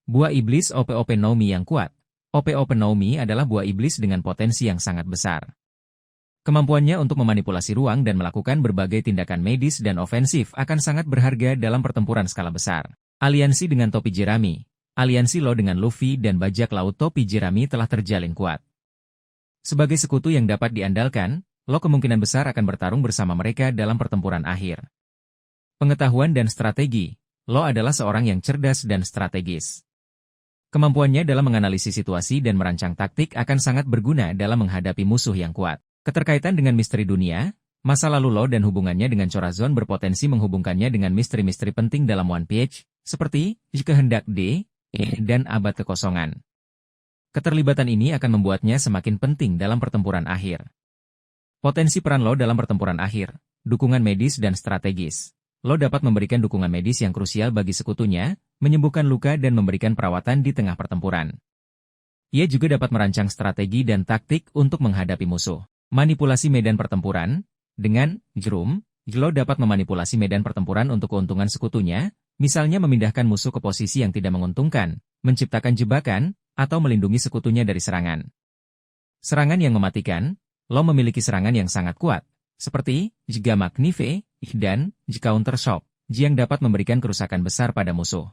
Buah iblis OP-OP Nomi yang kuat. OP-OP Nomi adalah buah iblis dengan potensi yang sangat besar. Kemampuannya untuk memanipulasi ruang dan melakukan berbagai tindakan medis dan ofensif akan sangat berharga dalam pertempuran skala besar. Aliansi dengan topi jerami. Aliansi Lo dengan Luffy dan bajak laut topi jerami telah terjalin kuat. Sebagai sekutu yang dapat diandalkan, Lo kemungkinan besar akan bertarung bersama mereka dalam pertempuran akhir. Pengetahuan dan strategi. Lo adalah seorang yang cerdas dan strategis. Kemampuannya dalam menganalisis situasi dan merancang taktik akan sangat berguna dalam menghadapi musuh yang kuat. Keterkaitan dengan misteri dunia, masa lalu Lo dan hubungannya dengan Corazon berpotensi menghubungkannya dengan misteri-misteri penting dalam One Piece, seperti Kehendak D, dan Abad Kekosongan. Keterlibatan ini akan membuatnya semakin penting dalam pertempuran akhir. Potensi peran Lo dalam pertempuran akhir, dukungan medis dan strategis. Lo dapat memberikan dukungan medis yang krusial bagi sekutunya, menyembuhkan luka dan memberikan perawatan di tengah pertempuran. Ia juga dapat merancang strategi dan taktik untuk menghadapi musuh. Manipulasi medan pertempuran. Dengan Jerum, Lo dapat memanipulasi medan pertempuran untuk keuntungan sekutunya, misalnya memindahkan musuh ke posisi yang tidak menguntungkan, menciptakan jebakan, atau melindungi sekutunya dari serangan. Serangan yang mematikan. Lo memiliki serangan yang sangat kuat, seperti Jga Magnife dan Counter Shock, yang dapat memberikan kerusakan besar pada musuh.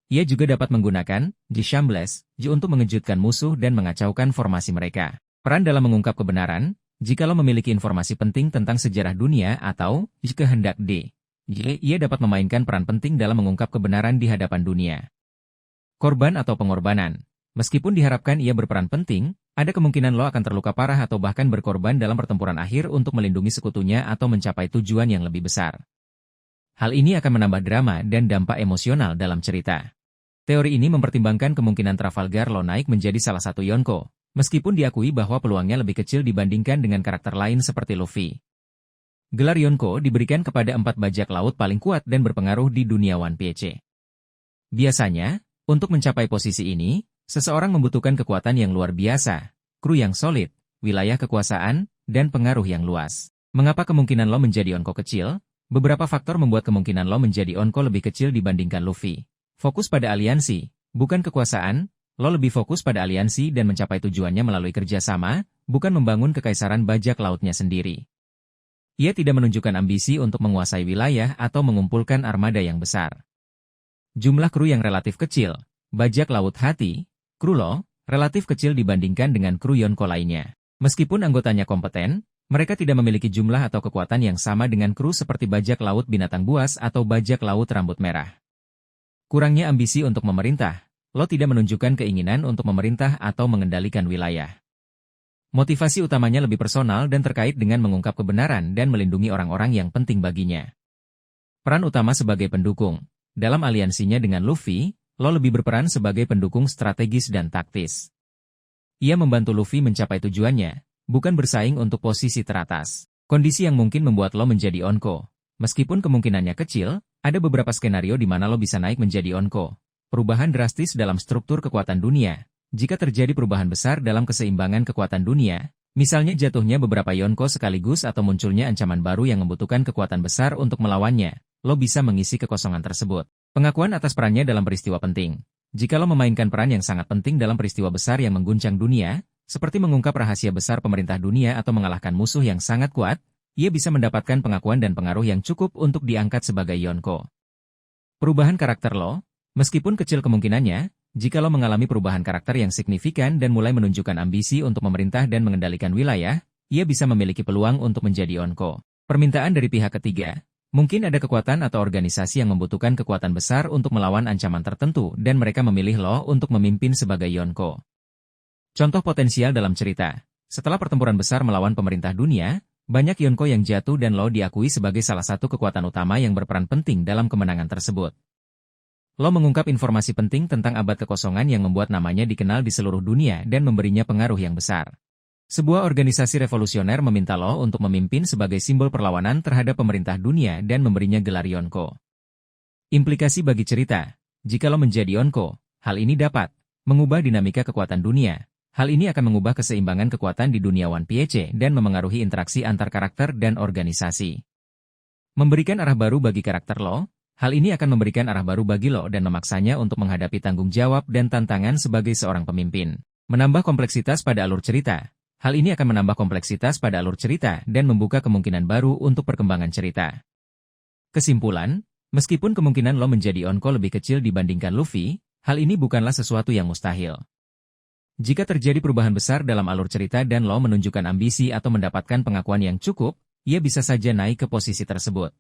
Ia juga dapat menggunakan Shambles untuk mengejutkan musuh dan mengacaukan formasi mereka. Peran dalam mengungkap kebenaran. Jika Lo memiliki informasi penting tentang sejarah dunia atau Kehendak D, ia dapat memainkan peran penting dalam mengungkap kebenaran di hadapan dunia. Korban atau pengorbanan. Meskipun diharapkan ia berperan penting, ada kemungkinan Lo akan terluka parah atau bahkan berkorban dalam pertempuran akhir untuk melindungi sekutunya atau mencapai tujuan yang lebih besar. Hal ini akan menambah drama dan dampak emosional dalam cerita. Teori ini mempertimbangkan kemungkinan Trafalgar Law naik menjadi salah satu Yonko, meskipun diakui bahwa peluangnya lebih kecil dibandingkan dengan karakter lain seperti Luffy. Gelar Yonko diberikan kepada 4 bajak laut paling kuat dan berpengaruh di dunia One Piece. Biasanya, untuk mencapai posisi ini, seseorang membutuhkan kekuatan yang luar biasa, kru yang solid, wilayah kekuasaan, dan pengaruh yang luas. Mengapa kemungkinan lo menjadi Yonko kecil? Beberapa faktor membuat kemungkinan lo menjadi Yonko lebih kecil dibandingkan Luffy. Fokus pada aliansi, bukan kekuasaan. Lo lebih fokus pada aliansi dan mencapai tujuannya melalui kerjasama, bukan membangun kekaisaran bajak lautnya sendiri. Ia tidak menunjukkan ambisi untuk menguasai wilayah atau mengumpulkan armada yang besar. Jumlah kru yang relatif kecil, bajak laut hati, kru lo, relatif kecil dibandingkan dengan kru Yonko lainnya. Meskipun anggotanya kompeten, mereka tidak memiliki jumlah atau kekuatan yang sama dengan kru seperti bajak laut binatang buas atau bajak laut rambut merah. Kurangnya ambisi untuk memerintah, lo tidak menunjukkan keinginan untuk memerintah atau mengendalikan wilayah. Motivasi utamanya lebih personal dan terkait dengan mengungkap kebenaran dan melindungi orang-orang yang penting baginya. Peran utama sebagai pendukung. Dalam aliansinya dengan Luffy, lo lebih berperan sebagai pendukung strategis dan taktis. Ia membantu Luffy mencapai tujuannya, bukan bersaing untuk posisi teratas. Kondisi yang mungkin membuat lo menjadi Yonko. Meskipun kemungkinannya kecil, ada beberapa skenario di mana lo bisa naik menjadi Yonko. Perubahan drastis dalam struktur kekuatan dunia. Jika terjadi perubahan besar dalam keseimbangan kekuatan dunia, misalnya jatuhnya beberapa Yonko sekaligus atau munculnya ancaman baru yang membutuhkan kekuatan besar untuk melawannya, lo bisa mengisi kekosongan tersebut. Pengakuan atas perannya dalam peristiwa penting. Jika lo memainkan peran yang sangat penting dalam peristiwa besar yang mengguncang dunia, seperti mengungkap rahasia besar pemerintah dunia atau mengalahkan musuh yang sangat kuat, ia bisa mendapatkan pengakuan dan pengaruh yang cukup untuk diangkat sebagai Yonko. Perubahan karakter lo, meskipun kecil kemungkinannya, jika lo mengalami perubahan karakter yang signifikan dan mulai menunjukkan ambisi untuk memerintah dan mengendalikan wilayah, ia bisa memiliki peluang untuk menjadi Yonko. Permintaan dari pihak ketiga. Mungkin ada kekuatan atau organisasi yang membutuhkan kekuatan besar untuk melawan ancaman tertentu dan mereka memilih lo untuk memimpin sebagai Yonko. Contoh potensial dalam cerita. Setelah pertempuran besar melawan pemerintah dunia, banyak Yonko yang jatuh dan lo diakui sebagai salah satu kekuatan utama yang berperan penting dalam kemenangan tersebut. Lo mengungkap informasi penting tentang abad kekosongan yang membuat namanya dikenal di seluruh dunia dan memberinya pengaruh yang besar. Sebuah organisasi revolusioner meminta lo untuk memimpin sebagai simbol perlawanan terhadap pemerintah dunia dan memberinya gelar Yonko. Implikasi bagi cerita. Jika lo menjadi Yonko, hal ini dapat mengubah dinamika kekuatan dunia. Hal ini akan mengubah keseimbangan kekuatan di dunia One Piece dan memengaruhi interaksi antar karakter dan organisasi. Memberikan arah baru bagi karakter lo. Hal ini akan memberikan arah baru bagi lo dan memaksanya untuk menghadapi tanggung jawab dan tantangan sebagai seorang pemimpin. Menambah kompleksitas pada alur cerita. Hal ini akan menambah kompleksitas pada alur cerita dan membuka kemungkinan baru untuk perkembangan cerita. Kesimpulan, meskipun kemungkinan lo menjadi Yonko lebih kecil dibandingkan Luffy, hal ini bukanlah sesuatu yang mustahil. Jika terjadi perubahan besar dalam alur cerita dan lo menunjukkan ambisi atau mendapatkan pengakuan yang cukup, ia bisa saja naik ke posisi tersebut.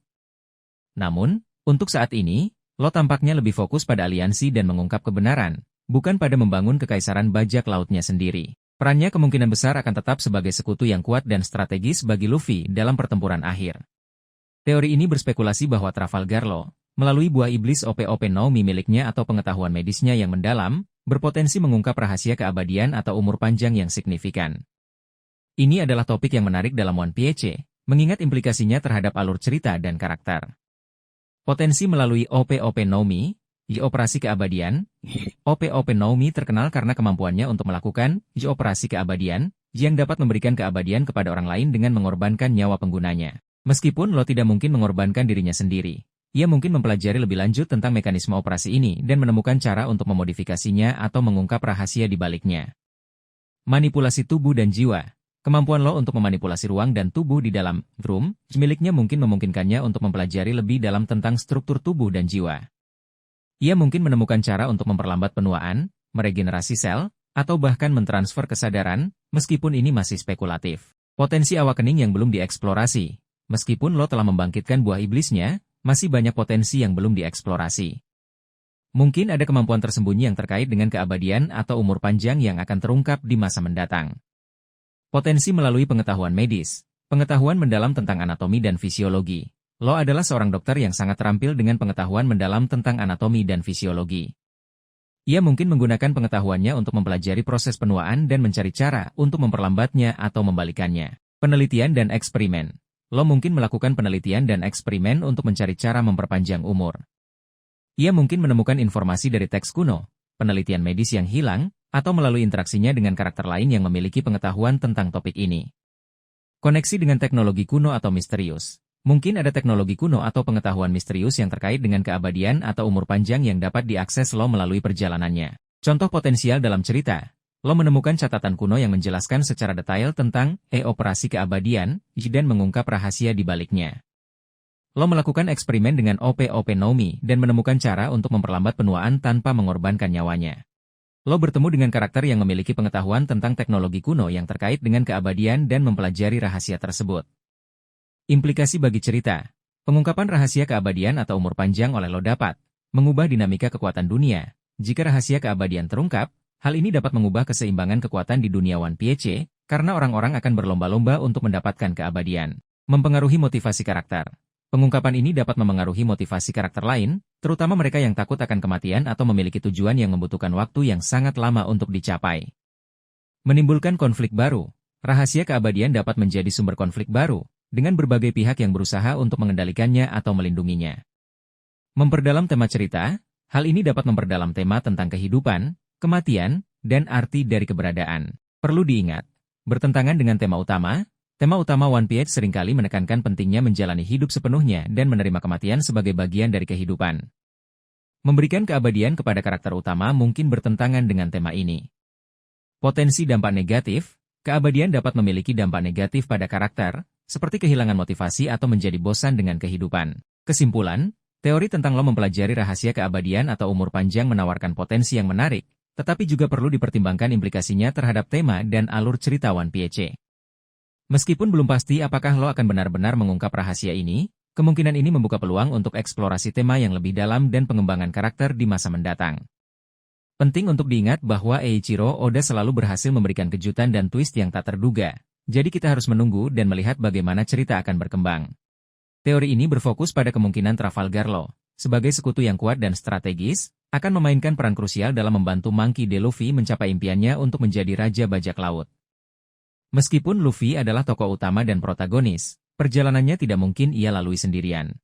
Namun, untuk saat ini, lo tampaknya lebih fokus pada aliansi dan mengungkap kebenaran, bukan pada membangun kekaisaran bajak lautnya sendiri. Perannya kemungkinan besar akan tetap sebagai sekutu yang kuat dan strategis bagi Luffy dalam pertempuran akhir. Teori ini berspekulasi bahwa Trafalgar Law, melalui buah iblis OP-OP Naomi miliknya atau pengetahuan medisnya yang mendalam, berpotensi mengungkap rahasia keabadian atau umur panjang yang signifikan. Ini adalah topik yang menarik dalam One Piece, mengingat implikasinya terhadap alur cerita dan karakter. Potensi melalui OP-OP Naomi, operasi keabadian. OP-OP Naomi terkenal karena kemampuannya untuk melakukan operasi keabadian, yang dapat memberikan keabadian kepada orang lain dengan mengorbankan nyawa penggunanya. Meskipun lo tidak mungkin mengorbankan dirinya sendiri, ia mungkin mempelajari lebih lanjut tentang mekanisme operasi ini dan menemukan cara untuk memodifikasinya atau mengungkap rahasia di baliknya. Manipulasi tubuh dan jiwa. Kemampuan lo untuk memanipulasi ruang dan tubuh di dalam room miliknya mungkin memungkinkannya untuk mempelajari lebih dalam tentang struktur tubuh dan jiwa. Ia mungkin menemukan cara untuk memperlambat penuaan, meregenerasi sel, atau bahkan mentransfer kesadaran, meskipun ini masih spekulatif. Potensi awakening yang belum dieksplorasi. Meskipun lo telah membangkitkan buah iblisnya, masih banyak potensi yang belum dieksplorasi. Mungkin ada kemampuan tersembunyi yang terkait dengan keabadian atau umur panjang yang akan terungkap di masa mendatang. Potensi melalui pengetahuan medis, pengetahuan mendalam tentang anatomi dan fisiologi. Lo adalah seorang dokter yang sangat terampil dengan pengetahuan mendalam tentang anatomi dan fisiologi. Ia mungkin menggunakan pengetahuannya untuk mempelajari proses penuaan dan mencari cara untuk memperlambatnya atau membalikannya. Penelitian dan eksperimen. Lo mungkin melakukan penelitian dan eksperimen untuk mencari cara memperpanjang umur. Ia mungkin menemukan informasi dari teks kuno, penelitian medis yang hilang, atau melalui interaksinya dengan karakter lain yang memiliki pengetahuan tentang topik ini. Koneksi dengan teknologi kuno atau misterius. Mungkin ada teknologi kuno atau pengetahuan misterius yang terkait dengan keabadian atau umur panjang yang dapat diakses lo melalui perjalanannya. Contoh potensial dalam cerita. Lo menemukan catatan kuno yang menjelaskan secara detail tentang operasi keabadian, dan mengungkap rahasia di baliknya. Lo melakukan eksperimen dengan OP-OP Nomi dan menemukan cara untuk memperlambat penuaan tanpa mengorbankan nyawanya. Lo bertemu dengan karakter yang memiliki pengetahuan tentang teknologi kuno yang terkait dengan keabadian dan mempelajari rahasia tersebut. Implikasi bagi cerita. Pengungkapan rahasia keabadian atau umur panjang oleh lo dapat mengubah dinamika kekuatan dunia. Jika rahasia keabadian terungkap, hal ini dapat mengubah keseimbangan kekuatan di dunia One Piece, karena orang-orang akan berlomba-lomba untuk mendapatkan keabadian. Mempengaruhi motivasi karakter. Pengungkapan ini dapat memengaruhi motivasi karakter lain, terutama mereka yang takut akan kematian atau memiliki tujuan yang membutuhkan waktu yang sangat lama untuk dicapai. Menimbulkan konflik baru. Rahasia keabadian dapat menjadi sumber konflik baru, dengan berbagai pihak yang berusaha untuk mengendalikannya atau melindunginya. Memperdalam tema cerita, hal ini dapat memperdalam tema tentang kehidupan, kematian, dan arti dari keberadaan. Perlu diingat, bertentangan dengan tema utama One Piece seringkali menekankan pentingnya menjalani hidup sepenuhnya dan menerima kematian sebagai bagian dari kehidupan. Memberikan keabadian kepada karakter utama mungkin bertentangan dengan tema ini. Potensi dampak negatif, keabadian dapat memiliki dampak negatif pada karakter, seperti kehilangan motivasi atau menjadi bosan dengan kehidupan. Kesimpulan, teori tentang lo mempelajari rahasia keabadian atau umur panjang menawarkan potensi yang menarik, tetapi juga perlu dipertimbangkan implikasinya terhadap tema dan alur cerita One Piece. Meskipun belum pasti apakah lo akan benar-benar mengungkap rahasia ini, kemungkinan ini membuka peluang untuk eksplorasi tema yang lebih dalam dan pengembangan karakter di masa mendatang. Penting untuk diingat bahwa Eiichiro Oda selalu berhasil memberikan kejutan dan twist yang tak terduga, jadi kita harus menunggu dan melihat bagaimana cerita akan berkembang. Teori ini berfokus pada kemungkinan Trafalgar Law, sebagai sekutu yang kuat dan strategis, akan memainkan peran krusial dalam membantu Monkey D. Luffy mencapai impiannya untuk menjadi Raja Bajak Laut. Meskipun Luffy adalah tokoh utama dan protagonis, perjalanannya tidak mungkin ia lalui sendirian.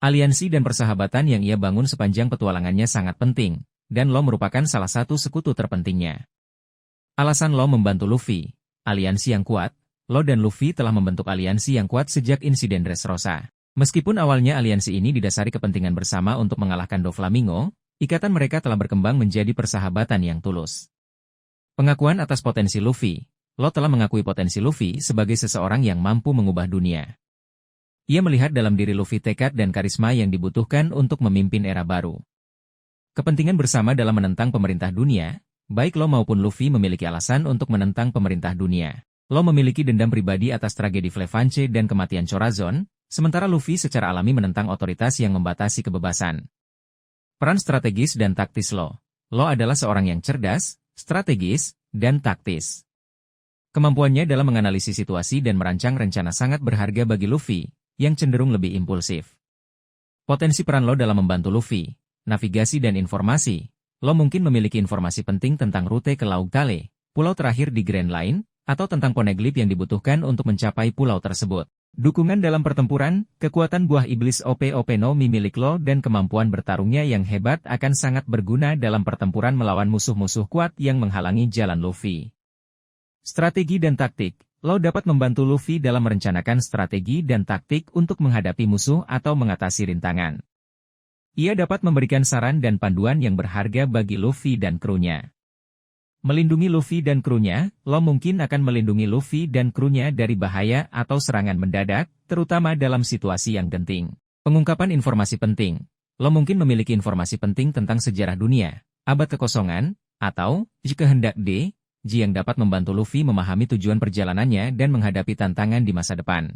Aliansi dan persahabatan yang ia bangun sepanjang petualangannya sangat penting, dan Law merupakan salah satu sekutu terpentingnya. Alasan Law membantu Luffy, aliansi yang kuat. Law dan Luffy telah membentuk aliansi yang kuat sejak insiden Dressrosa. Meskipun awalnya aliansi ini didasari kepentingan bersama untuk mengalahkan Doflamingo, ikatan mereka telah berkembang menjadi persahabatan yang tulus. Pengakuan atas potensi Luffy. Law telah mengakui potensi Luffy sebagai seseorang yang mampu mengubah dunia. Ia melihat dalam diri Luffy tekad dan karisma yang dibutuhkan untuk memimpin era baru. Kepentingan bersama dalam menentang pemerintah dunia, baik Law maupun Luffy memiliki alasan untuk menentang pemerintah dunia. Law memiliki dendam pribadi atas tragedi Flevanche dan kematian Chorazon, sementara Luffy secara alami menentang otoritas yang membatasi kebebasan. Peran strategis dan taktis Law. Law adalah seorang yang cerdas, strategis, dan taktis. Kemampuannya dalam menganalisis situasi dan merancang rencana sangat berharga bagi Luffy, yang cenderung lebih impulsif. Potensi peran Law dalam membantu Luffy, navigasi dan informasi. Law mungkin memiliki informasi penting tentang rute ke Laut Tale, pulau terakhir di Grand Line, atau tentang poneglyph yang dibutuhkan untuk mencapai pulau tersebut. Dukungan dalam pertempuran, kekuatan buah iblis OP-OP no Mi milik Law dan kemampuan bertarungnya yang hebat akan sangat berguna dalam pertempuran melawan musuh-musuh kuat yang menghalangi jalan Luffy. Strategi dan taktik. Law dapat membantu Luffy dalam merencanakan strategi dan taktik untuk menghadapi musuh atau mengatasi rintangan. Ia dapat memberikan saran dan panduan yang berharga bagi Luffy dan krunya. Melindungi Luffy dan krunya, Law mungkin akan melindungi Luffy dan krunya dari bahaya atau serangan mendadak, terutama dalam situasi yang genting. Pengungkapan informasi penting. Law mungkin memiliki informasi penting tentang sejarah dunia, abad kekosongan, atau kehendak D, yang dapat membantu Luffy memahami tujuan perjalanannya dan menghadapi tantangan di masa depan.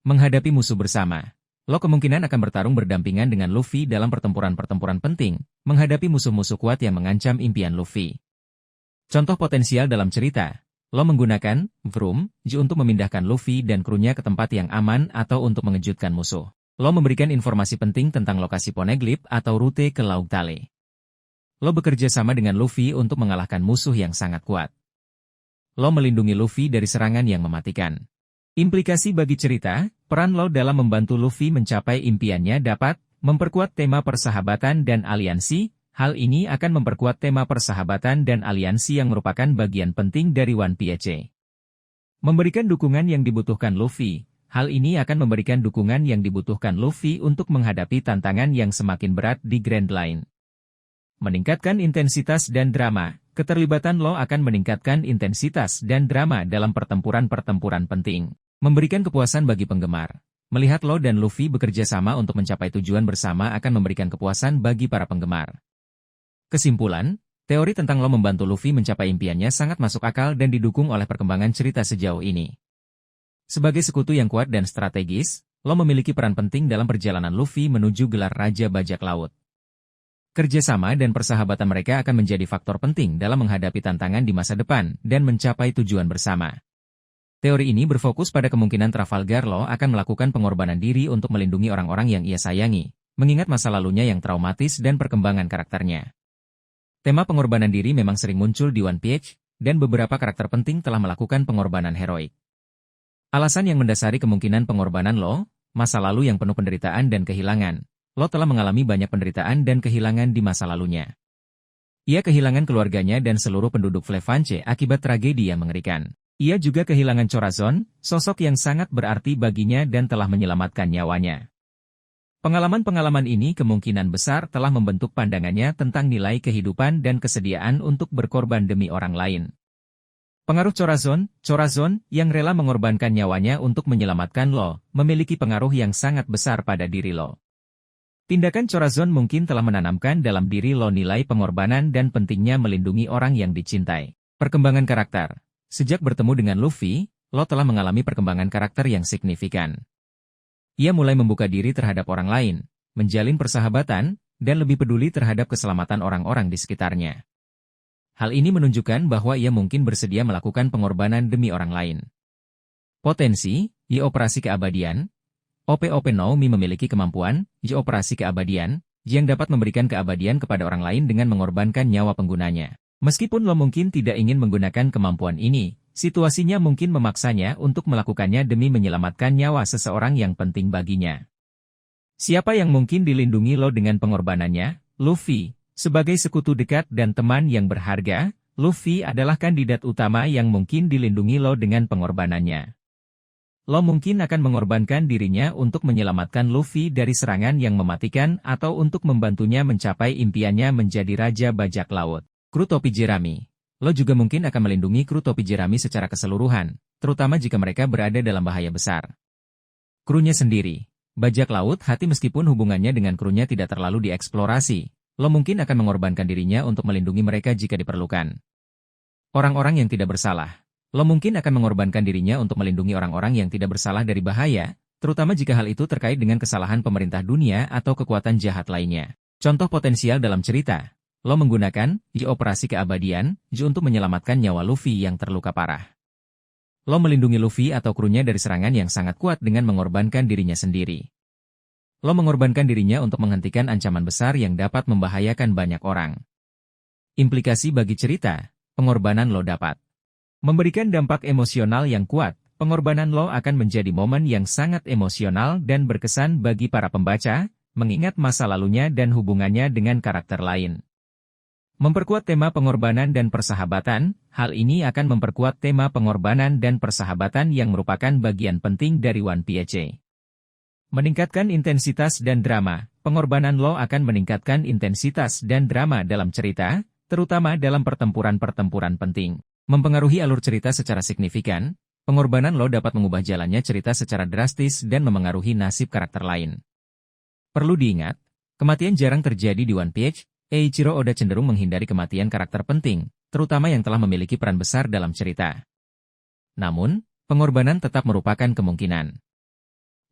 Menghadapi musuh bersama. Law kemungkinan akan bertarung berdampingan dengan Luffy dalam pertempuran-pertempuran penting, menghadapi musuh-musuh kuat yang mengancam impian Luffy. Contoh potensial dalam cerita. Law menggunakan Vroom untuk memindahkan Luffy dan krunya ke tempat yang aman atau untuk mengejutkan musuh. Law memberikan informasi penting tentang lokasi poneglyph atau rute ke Laut Tale. Law bekerja sama dengan Luffy untuk mengalahkan musuh yang sangat kuat. Law melindungi Luffy dari serangan yang mematikan. Implikasi bagi cerita, peran Law dalam membantu Luffy mencapai impiannya dapat memperkuat tema persahabatan dan aliansi. Hal ini akan memperkuat tema persahabatan dan aliansi yang merupakan bagian penting dari One Piece. Memberikan dukungan yang dibutuhkan Luffy. Hal ini akan memberikan dukungan yang dibutuhkan Luffy untuk menghadapi tantangan yang semakin berat di Grand Line. Meningkatkan intensitas dan drama. Keterlibatan Law akan meningkatkan intensitas dan drama dalam pertempuran-pertempuran penting. Memberikan kepuasan bagi penggemar. Melihat Law dan Luffy bekerja sama untuk mencapai tujuan bersama akan memberikan kepuasan bagi para penggemar. Kesimpulan, teori tentang Law membantu Luffy mencapai impiannya sangat masuk akal dan didukung oleh perkembangan cerita sejauh ini. Sebagai sekutu yang kuat dan strategis, Law memiliki peran penting dalam perjalanan Luffy menuju gelar Raja Bajak Laut. Kerjasama dan persahabatan mereka akan menjadi faktor penting dalam menghadapi tantangan di masa depan dan mencapai tujuan bersama. Teori ini berfokus pada kemungkinan Trafalgar Law akan melakukan pengorbanan diri untuk melindungi orang-orang yang ia sayangi, mengingat masa lalunya yang traumatis dan perkembangan karakternya. Tema pengorbanan diri memang sering muncul di One Piece, dan beberapa karakter penting telah melakukan pengorbanan heroik. Alasan yang mendasari kemungkinan pengorbanan Law, masa lalu yang penuh penderitaan dan kehilangan. Law telah mengalami banyak penderitaan dan kehilangan di masa lalunya. Ia kehilangan keluarganya dan seluruh penduduk Flevanche akibat tragedi yang mengerikan. Ia juga kehilangan Corazon, sosok yang sangat berarti baginya dan telah menyelamatkan nyawanya. Pengalaman-pengalaman ini kemungkinan besar telah membentuk pandangannya tentang nilai kehidupan dan kesediaan untuk berkorban demi orang lain. Pengaruh Corazon yang rela mengorbankan nyawanya untuk menyelamatkan Law, memiliki pengaruh yang sangat besar pada diri Law. Tindakan Corazon mungkin telah menanamkan dalam diri Law nilai pengorbanan dan pentingnya melindungi orang yang dicintai. Perkembangan karakter. Sejak bertemu dengan Luffy, Law telah mengalami perkembangan karakter yang signifikan. Ia mulai membuka diri terhadap orang lain, menjalin persahabatan, dan lebih peduli terhadap keselamatan orang-orang di sekitarnya. Hal ini menunjukkan bahwa ia mungkin bersedia melakukan pengorbanan demi orang lain. Potensi, Operasi Keabadian. OP-OP Naomi memiliki kemampuan, Operasi Keabadian, yang dapat memberikan keabadian kepada orang lain dengan mengorbankan nyawa penggunanya. Meskipun Law mungkin tidak ingin menggunakan kemampuan ini, situasinya mungkin memaksanya untuk melakukannya demi menyelamatkan nyawa seseorang yang penting baginya. Siapa yang mungkin dilindungi Law dengan pengorbanannya? Luffy. Sebagai sekutu dekat dan teman yang berharga, Luffy adalah kandidat utama yang mungkin dilindungi Law dengan pengorbanannya. Law mungkin akan mengorbankan dirinya untuk menyelamatkan Luffy dari serangan yang mematikan atau untuk membantunya mencapai impiannya menjadi Raja Bajak Laut. Kru Topi Jerami. Law juga mungkin akan melindungi kru Topi Jerami secara keseluruhan, terutama jika mereka berada dalam bahaya besar. Krunya sendiri. Bajak Laut hati meskipun hubungannya dengan krunya tidak terlalu dieksplorasi, Law mungkin akan mengorbankan dirinya untuk melindungi mereka jika diperlukan. Orang-orang yang tidak bersalah. Law mungkin akan mengorbankan dirinya untuk melindungi orang-orang yang tidak bersalah dari bahaya, terutama jika hal itu terkait dengan kesalahan pemerintah dunia atau kekuatan jahat lainnya. Contoh potensial dalam cerita. Law menggunakan Operasi Keabadian untuk menyelamatkan nyawa Luffy yang terluka parah. Law melindungi Luffy atau krunya dari serangan yang sangat kuat dengan mengorbankan dirinya sendiri. Law mengorbankan dirinya untuk menghentikan ancaman besar yang dapat membahayakan banyak orang. Implikasi bagi cerita, pengorbanan Law dapat memberikan dampak emosional yang kuat. Pengorbanan Law akan menjadi momen yang sangat emosional dan berkesan bagi para pembaca, mengingat masa lalunya dan hubungannya dengan karakter lain. Memperkuat tema pengorbanan dan persahabatan, hal ini akan memperkuat tema pengorbanan dan persahabatan yang merupakan bagian penting dari One Piece. Meningkatkan intensitas dan drama, pengorbanan Law akan meningkatkan intensitas dan drama dalam cerita, terutama dalam pertempuran-pertempuran penting. Mempengaruhi alur cerita secara signifikan, pengorbanan Law dapat mengubah jalannya cerita secara drastis dan memengaruhi nasib karakter lain. Perlu diingat, kematian jarang terjadi di One Piece. Eiichiro Oda cenderung menghindari kematian karakter penting, terutama yang telah memiliki peran besar dalam cerita. Namun, pengorbanan tetap merupakan kemungkinan.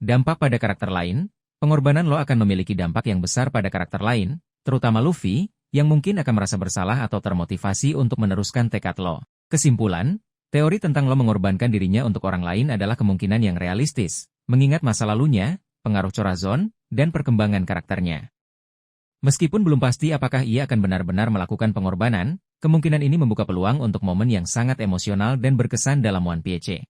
Dampak pada karakter lain, pengorbanan Law akan memiliki dampak yang besar pada karakter lain, terutama Luffy, yang mungkin akan merasa bersalah atau termotivasi untuk meneruskan tekad Law. Kesimpulan, teori tentang Law mengorbankan dirinya untuk orang lain adalah kemungkinan yang realistis, mengingat masa lalunya, pengaruh Corazon, dan perkembangan karakternya. Meskipun belum pasti apakah ia akan benar-benar melakukan pengorbanan, kemungkinan ini membuka peluang untuk momen yang sangat emosional dan berkesan dalam One Piece.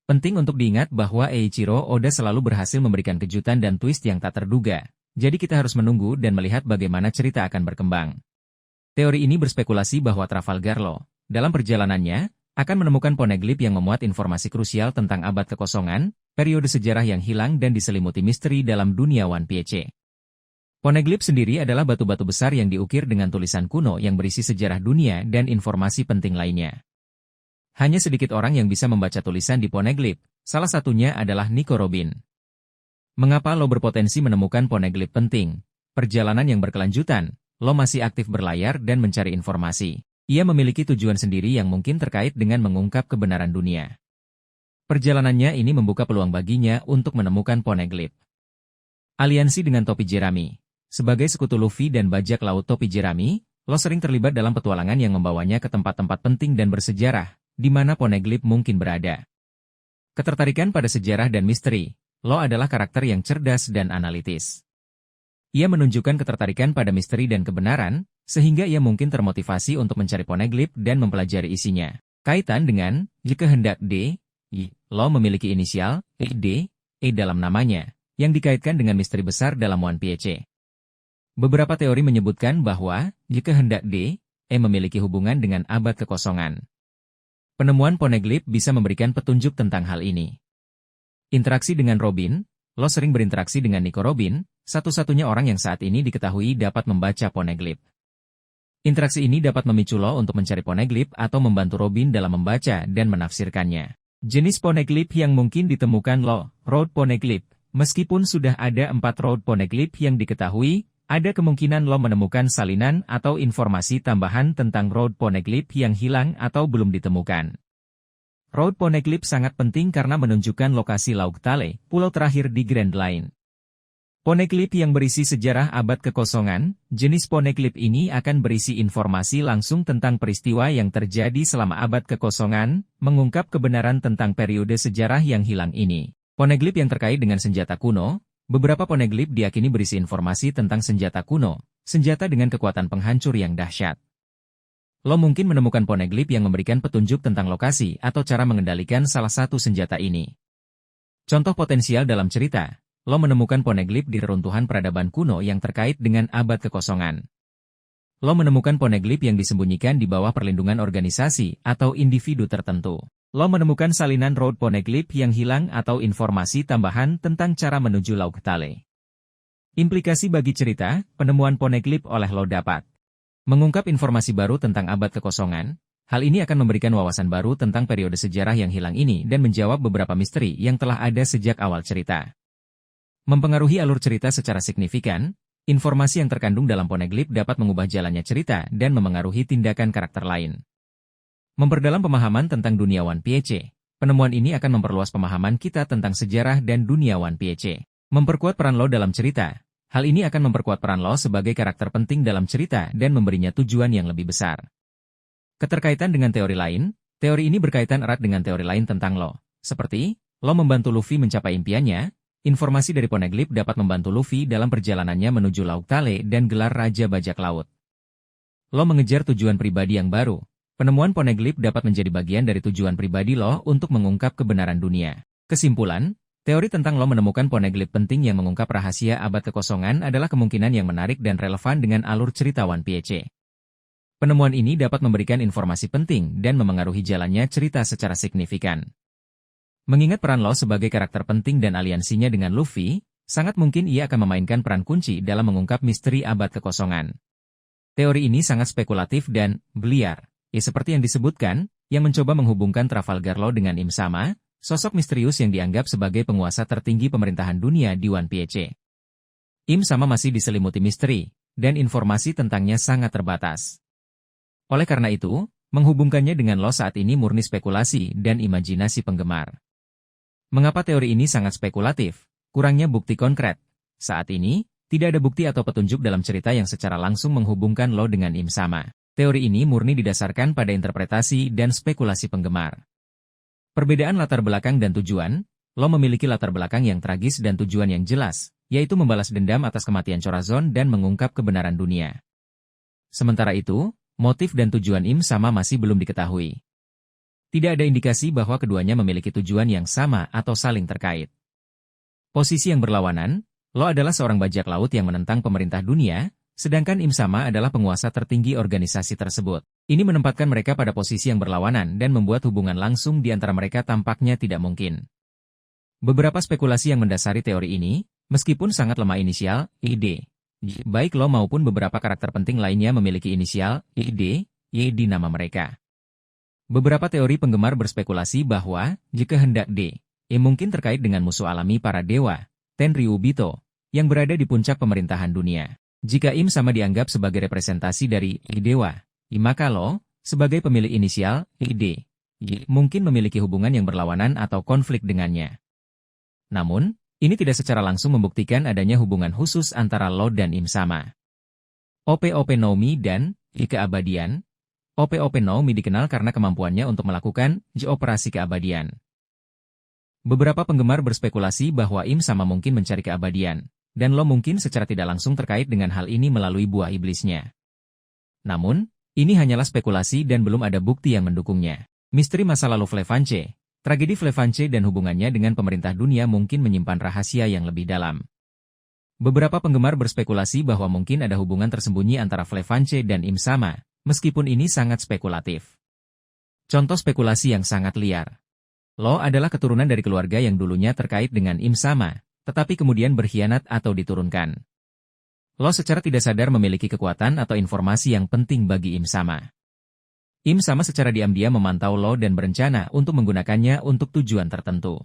Penting untuk diingat bahwa Eiichiro Oda selalu berhasil memberikan kejutan dan twist yang tak terduga, jadi kita harus menunggu dan melihat bagaimana cerita akan berkembang. Teori ini berspekulasi bahwa Trafalgar Law, dalam perjalanannya, akan menemukan poneglyph yang memuat informasi krusial tentang abad kekosongan, periode sejarah yang hilang dan diselimuti misteri dalam dunia One Piece. Poneglyph sendiri adalah batu-batu besar yang diukir dengan tulisan kuno yang berisi sejarah dunia dan informasi penting lainnya. Hanya sedikit orang yang bisa membaca tulisan di poneglyph, salah satunya adalah Nico Robin. Mengapa Lo berpotensi menemukan poneglyph penting? Perjalanan yang berkelanjutan, Lo masih aktif berlayar dan mencari informasi. Ia memiliki tujuan sendiri yang mungkin terkait dengan mengungkap kebenaran dunia. Perjalanannya ini membuka peluang baginya untuk menemukan poneglyph. Aliansi dengan Topi Jerami. Sebagai sekutu Luffy dan bajak laut Topi Jerami, Lo sering terlibat dalam petualangan yang membawanya ke tempat-tempat penting dan bersejarah, di mana poneglyph mungkin berada. Ketertarikan pada sejarah dan misteri, Lo adalah karakter yang cerdas dan analitis. Ia menunjukkan ketertarikan pada misteri dan kebenaran, sehingga ia mungkin termotivasi untuk mencari poneglyph dan mempelajari isinya. Kaitan dengan kehendak D, Lo memiliki inisial D, dalam namanya, yang dikaitkan dengan misteri besar dalam One Piece. Beberapa teori menyebutkan bahwa kehendak D, memiliki hubungan dengan abad kekosongan. Penemuan poneglyph bisa memberikan petunjuk tentang hal ini. Interaksi dengan Robin, Lo sering berinteraksi dengan Nico Robin, satu-satunya orang yang saat ini diketahui dapat membaca poneglyph. Interaksi ini dapat memicu Lo untuk mencari poneglyph atau membantu Robin dalam membaca dan menafsirkannya. Jenis poneglyph yang mungkin ditemukan Lo, Road Poneglyph. Meskipun sudah ada 4 road poneglyph yang diketahui, ada kemungkinan Lo menemukan salinan atau informasi tambahan tentang road poneglyph yang hilang atau belum ditemukan. Road poneglyph sangat penting karena menunjukkan lokasi Laut Tale, pulau terakhir di Grand Line. Poneglyph yang berisi sejarah abad kekosongan, jenis poneglyph ini akan berisi informasi langsung tentang peristiwa yang terjadi selama abad kekosongan, mengungkap kebenaran tentang periode sejarah yang hilang ini. Poneglyph yang terkait dengan senjata kuno, beberapa poneglyph diyakini berisi informasi tentang senjata kuno, senjata dengan kekuatan penghancur yang dahsyat. Lo mungkin menemukan poneglyph yang memberikan petunjuk tentang lokasi atau cara mengendalikan salah satu senjata ini. Contoh potensial dalam cerita, Lo menemukan poneglyph di reruntuhan peradaban kuno yang terkait dengan abad kekosongan. Lo menemukan poneglyph yang disembunyikan di bawah perlindungan organisasi atau individu tertentu. Lo menemukan salinan road poneglyph yang hilang atau informasi tambahan tentang cara menuju Laut Tale. Implikasi bagi cerita, penemuan poneglyph oleh Lo dapat mengungkap informasi baru tentang abad kekosongan. Hal ini akan memberikan wawasan baru tentang periode sejarah yang hilang ini dan menjawab beberapa misteri yang telah ada sejak awal cerita. Mempengaruhi alur cerita secara signifikan, informasi yang terkandung dalam poneglyph dapat mengubah jalannya cerita dan memengaruhi tindakan karakter lain. Memperdalam pemahaman tentang dunia One Piece, penemuan ini akan memperluas pemahaman kita tentang sejarah dan dunia One Piece. Memperkuat peran Lo dalam cerita, hal ini akan memperkuat peran Lo sebagai karakter penting dalam cerita dan memberinya tujuan yang lebih besar. Keterkaitan dengan teori lain, teori ini berkaitan erat dengan teori lain tentang Lo, seperti Lo membantu Luffy mencapai impiannya. Informasi dari poneglyph dapat membantu Luffy dalam perjalanannya menuju Laut Tale dan gelar Raja Bajak Laut. Lo mengejar tujuan pribadi yang baru. Penemuan poneglyph dapat menjadi bagian dari tujuan pribadi Lo untuk mengungkap kebenaran dunia. Kesimpulan, teori tentang Lo menemukan poneglyph penting yang mengungkap rahasia abad kekosongan adalah kemungkinan yang menarik dan relevan dengan alur cerita One Piece. Penemuan ini dapat memberikan informasi penting dan memengaruhi jalannya cerita secara signifikan. Mengingat peran Lo sebagai karakter penting dan aliansinya dengan Luffy, sangat mungkin ia akan memainkan peran kunci dalam mengungkap misteri abad kekosongan. Teori ini sangat spekulatif dan beliar, seperti yang disebutkan, yang mencoba menghubungkan Trafalgar Law dengan Im Sama, sosok misterius yang dianggap sebagai penguasa tertinggi pemerintahan dunia di One Piece. Im Sama masih diselimuti misteri, dan informasi tentangnya sangat terbatas. Oleh karena itu, menghubungkannya dengan Law saat ini murni spekulasi dan imajinasi penggemar. Mengapa teori ini sangat spekulatif? Kurangnya bukti konkret. Saat ini, tidak ada bukti atau petunjuk dalam cerita yang secara langsung menghubungkan Lo dengan Im Sama. Teori ini murni didasarkan pada interpretasi dan spekulasi penggemar. Perbedaan latar belakang dan tujuan, Lo memiliki latar belakang yang tragis dan tujuan yang jelas, yaitu membalas dendam atas kematian Chorazon dan mengungkap kebenaran dunia. Sementara itu, motif dan tujuan Im Sama masih belum diketahui. Tidak ada indikasi bahwa keduanya memiliki tujuan yang sama atau saling terkait. Posisi yang berlawanan, Lo adalah seorang bajak laut yang menentang pemerintah dunia, sedangkan Im Sama adalah penguasa tertinggi organisasi tersebut. Ini menempatkan mereka pada posisi yang berlawanan dan membuat hubungan langsung di antara mereka tampaknya tidak mungkin. Beberapa spekulasi yang mendasari teori ini, meskipun sangat lemah inisial, ID. Baik Lo maupun beberapa karakter penting lainnya memiliki inisial, ID, Y di nama mereka. Beberapa teori penggemar berspekulasi bahwa, jika hendak D, E mungkin terkait dengan musuh alami para dewa, Tenryubito, yang berada di puncak pemerintahan dunia. Jika Im Sama dianggap sebagai representasi dari I dewa, maka Lo, sebagai pemilik inisial, ID, Y, mungkin memiliki hubungan yang berlawanan atau konflik dengannya. Namun, ini tidak secara langsung membuktikan adanya hubungan khusus antara Lo dan Im Sama. OP-OP Nomi dan I keabadian. OP-OP Nomi dikenal karena kemampuannya untuk melakukan operasi keabadian. Beberapa penggemar berspekulasi bahwa Im Sama mungkin mencari keabadian, dan Lo mungkin secara tidak langsung terkait dengan hal ini melalui buah iblisnya. Namun, ini hanyalah spekulasi dan belum ada bukti yang mendukungnya. Misteri masa lalu Flefanche, tragedi Flefanche dan hubungannya dengan pemerintah dunia mungkin menyimpan rahasia yang lebih dalam. Beberapa penggemar berspekulasi bahwa mungkin ada hubungan tersembunyi antara Flefanche dan Im Sama, meskipun ini sangat spekulatif. Contoh spekulasi yang sangat liar. Lo adalah keturunan dari keluarga yang dulunya terkait dengan Im Sama, tetapi kemudian berkhianat atau diturunkan. Lo secara tidak sadar memiliki kekuatan atau informasi yang penting bagi Im Sama. Im Sama secara diam-diam memantau Lo dan berencana untuk menggunakannya untuk tujuan tertentu.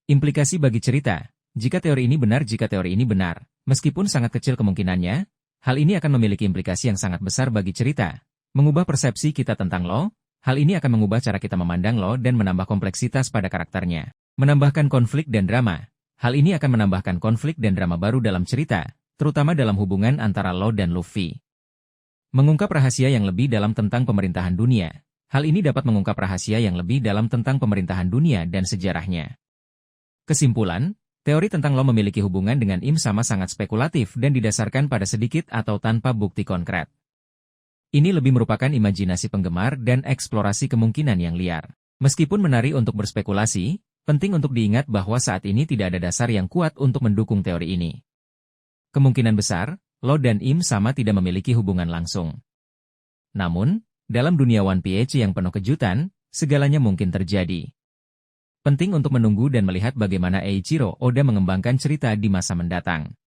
Implikasi bagi cerita, jika teori ini benar, meskipun sangat kecil kemungkinannya, hal ini akan memiliki implikasi yang sangat besar bagi cerita, mengubah persepsi kita tentang Lo. Hal ini akan mengubah cara kita memandang Lo dan menambah kompleksitas pada karakternya. Menambahkan konflik dan drama. Hal ini akan menambahkan konflik dan drama baru dalam cerita, terutama dalam hubungan antara Lo dan Luffy. Mengungkap rahasia yang lebih dalam tentang pemerintahan dunia. Hal ini dapat mengungkap rahasia yang lebih dalam tentang pemerintahan dunia dan sejarahnya. Kesimpulan, teori tentang Lo memiliki hubungan dengan Im Sama sangat spekulatif dan didasarkan pada sedikit atau tanpa bukti konkret. Ini lebih merupakan imajinasi penggemar dan eksplorasi kemungkinan yang liar. Meskipun menarik untuk berspekulasi, penting untuk diingat bahwa saat ini tidak ada dasar yang kuat untuk mendukung teori ini. Kemungkinan besar, Lo dan Im Sama tidak memiliki hubungan langsung. Namun, dalam dunia One Piece yang penuh kejutan, segalanya mungkin terjadi. Penting untuk menunggu dan melihat bagaimana Eiichiro Oda mengembangkan cerita di masa mendatang.